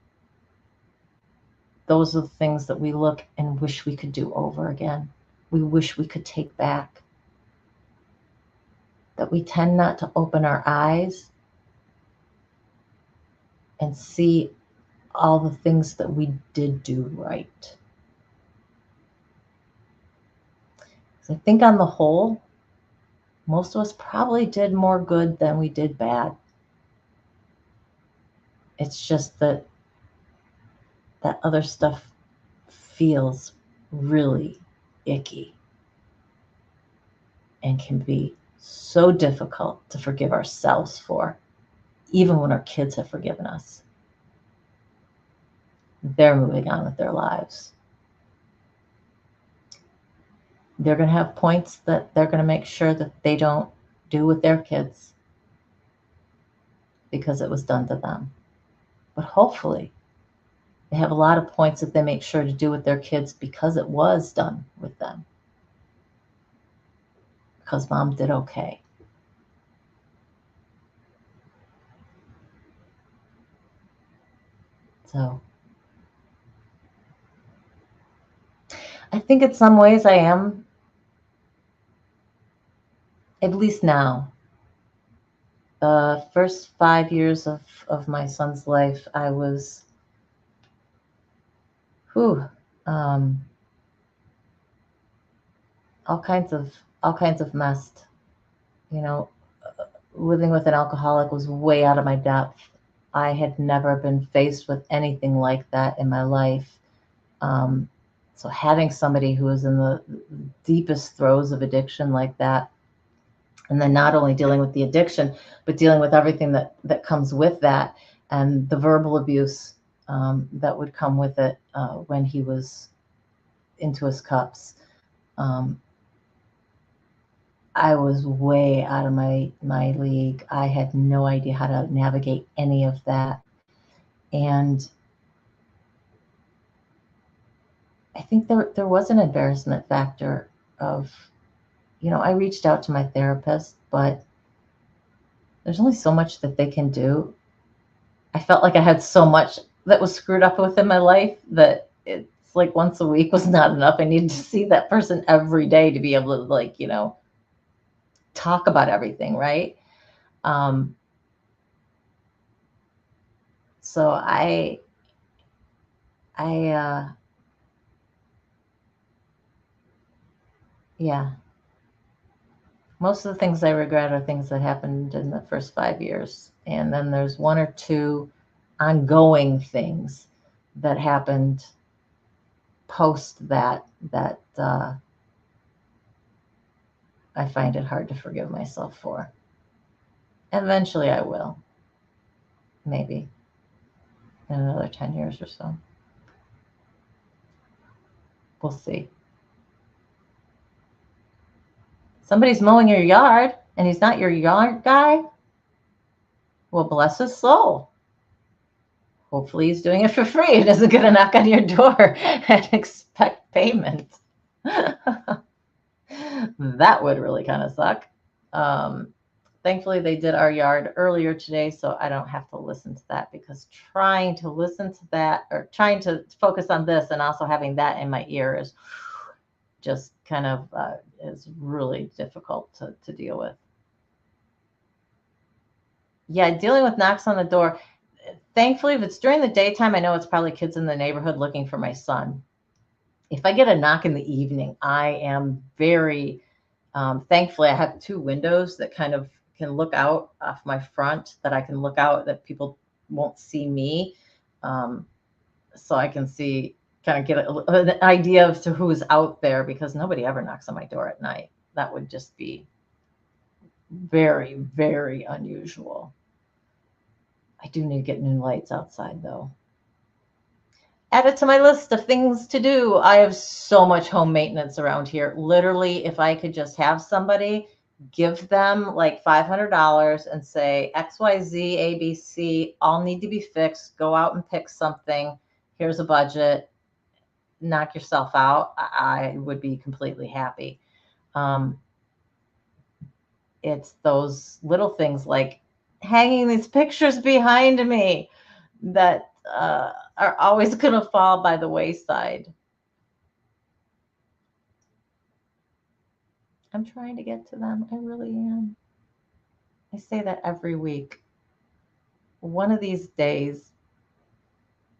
Speaker 2: Those are the things that we look and wish we could do over again. We wish we could take back. That we tend not to open our eyes and see all the things that we did do right. So I think on the whole, most of us probably did more good than we did bad. It's just that that other stuff feels really icky and can be so difficult to forgive ourselves for, even when our kids have forgiven us. They're moving on with their lives. They're going to have points that they're going to make sure that they don't do with their kids because it was done to them. But hopefully, they have a lot of points that they make sure to do with their kids because it was done with them. Because mom did okay. So I think in some ways I am, at least now. The first 5 years of my son's life, I was, um, all kinds of messed. You know, living with an alcoholic was way out of my depth. I had never been faced with anything like that in my life. So having somebody who is in the deepest throes of addiction like that, and then not only dealing with the addiction, but dealing with everything that comes with that, and the verbal abuse that would come with it when he was into his cups. Um, I was way out of my league. I had no idea how to navigate any of that. And I think there was an embarrassment factor of, I reached out to my therapist, but there's only so much that they can do. I felt like I had so much that was screwed up within my life that it's like once a week was not enough. I needed to see that person every day to be able to, talk about everything, right? Um, so I, yeah, most of the things I regret are things that happened in the first 5 years. And then there's one or two ongoing things that happened post that I find it hard to forgive myself for. Eventually I will, maybe in another 10 years or so. We'll see. Somebody's mowing your yard and he's not your yard guy. Well, bless his soul. Hopefully he's doing it for free and isn't going to knock on your door and expect payment. That would really kind of suck. Thankfully, they did our yard earlier today, so I don't have to listen to that, because trying to listen to that or trying to focus on this and also having that in my ear is just kind of is really difficult to deal with. Yeah, dealing with knocks on the door. Thankfully, if it's during the daytime, I know it's probably kids in the neighborhood looking for my son. If I get a knock in the evening, I am very thankfully, I have two windows that kind of can look out off my front, that I can look out that people won't see me. So I can see, kind of get an idea of to who's out there, because nobody ever knocks on my door at night. That would just be very, very unusual. I do need to get new lights outside, though. Add it to my list of things to do. I have so much home maintenance around here. Literally, if I could just have somebody give them like $500 and say XYZ, ABC, all need to be fixed. Go out and pick something. Here's a budget. Knock yourself out. I would be completely happy. It's those little things like hanging these pictures behind me that are always going to fall by the wayside. I'm trying to get to them. I really am. I say that every week. One of these days,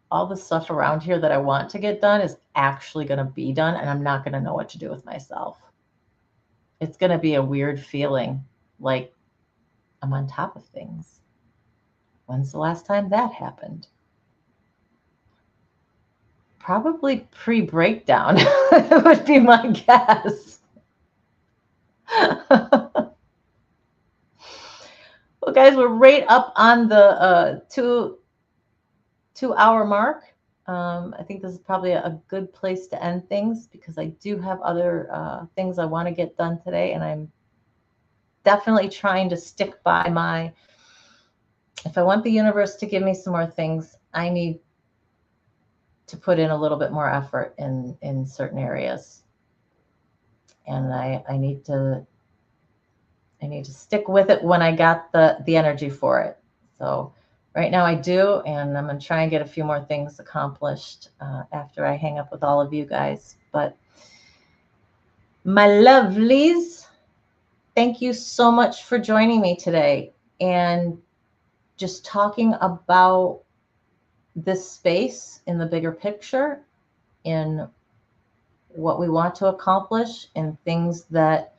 Speaker 2: all the stuff around here that I want to get done is actually going to be done, and I'm not going to know what to do with myself. it's going to be a weird feeling, like I'm on top of things. When's the last time that happened? Probably pre-breakdown would be my guess. Well, guys, we're right up on the 2 hour mark. I think this is probably a good place to end things because I do have other things I want to get done today, and I'm definitely trying to stick by my, if I want the universe to give me some more things, I need to put in a little bit more effort in certain areas. And I need to stick with it when I got the energy for it. So right now I do, and I'm going to try and get a few more things accomplished after I hang up with all of you guys. But my lovelies, thank you so much for joining me today and just talking about this space in the bigger picture, in what we want to accomplish, and things that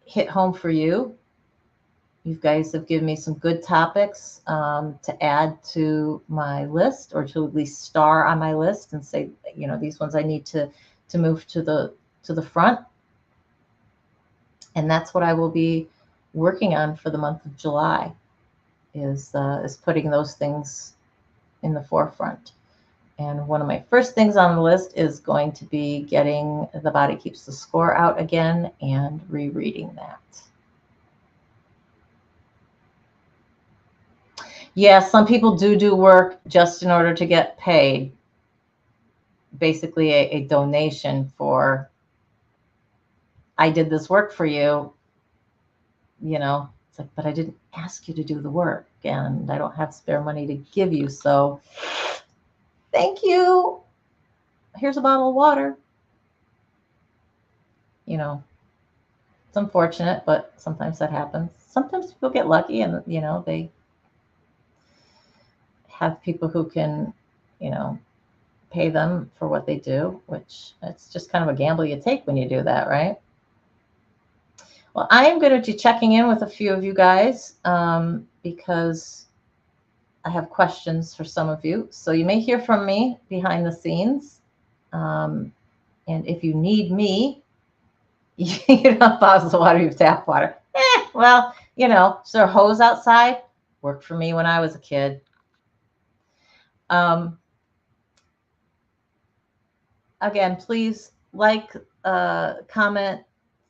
Speaker 2: hit home for you. You guys have given me some good topics to add to my list, or to at least star on my list and say, you know, these ones I need to move to the front. And that's what I will be working on for the month of July, is putting those things in the forefront. And one of my first things on the list is going to be getting The Body Keeps the Score out again and rereading that. Yeah, some people do work just in order to get paid. Basically a donation for, I did this work for you, you know. It's like, but I didn't ask you to do the work, and I don't have spare money to give you, so thank you. Here's a bottle of water. You know, it's unfortunate, but sometimes that happens. Sometimes people get lucky and, you know, they have people who can, you know, pay them for what they do, which it's just kind of a gamble you take when you do that, right? Well, I am going to be checking in with a few of you guys because I have questions for some of you. So you may hear from me behind the scenes. And if you need me, you don't bottles of water, you have tap water. Well, you know, is there a hose outside? Worked for me when I was a kid. Again, please like, comment,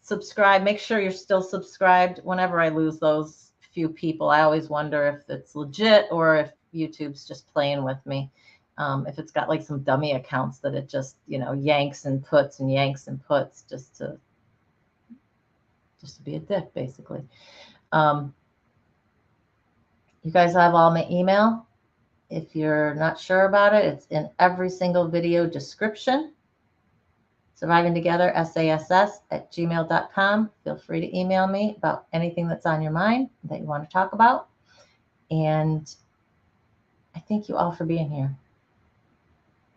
Speaker 2: subscribe. Make sure you're still subscribed. Whenever I lose those few people, I always wonder if it's legit or if YouTube's just playing with me. If it's got like some dummy accounts that it just, you know, yanks and puts and yanks and puts just to be a dick, basically. You guys have all my email. If you're not sure about it, it's in every single video description. Surviving Together, SASS@gmail.com. Feel free to email me about anything that's on your mind that you want to talk about. And I thank you all for being here.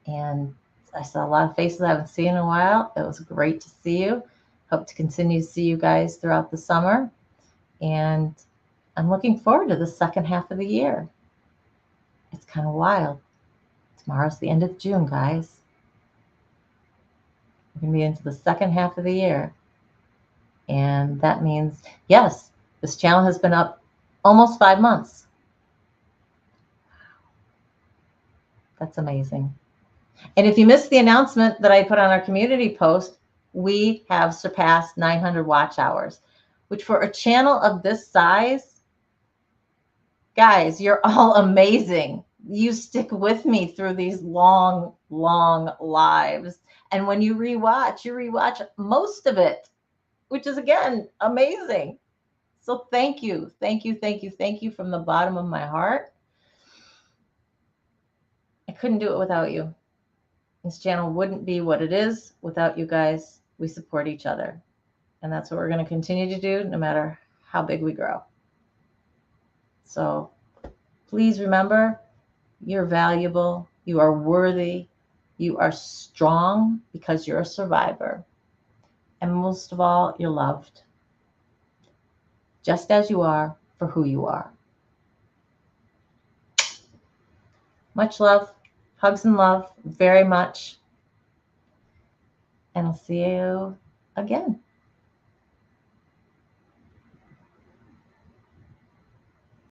Speaker 2: And I saw a lot of faces I haven't seen in a while. It was great to see you. Hope to continue to see you guys throughout the summer. And I'm looking forward to the second half of the year. It's kind of wild. Tomorrow's the end of June, guys. We're going to be into the second half of the year. And that means, yes, this channel has been up almost 5 months. That's amazing. And if you missed the announcement that I put on our community post, we have surpassed 900 watch hours, which for a channel of this size, guys, you're all amazing. You stick with me through these long, long lives. And when you rewatch most of it, which is, again, amazing. So thank you. Thank you, thank you, thank you from the bottom of my heart. I couldn't do it without you. This channel wouldn't be what it is without you guys. We support each other. And that's what we're going to continue to do no matter how big we grow. So please remember, you're valuable. You are worthy. You are strong because you're a survivor. And most of all, you're loved. Just as you are, for who you are. Much love. Hugs and love very much. And I'll see you again.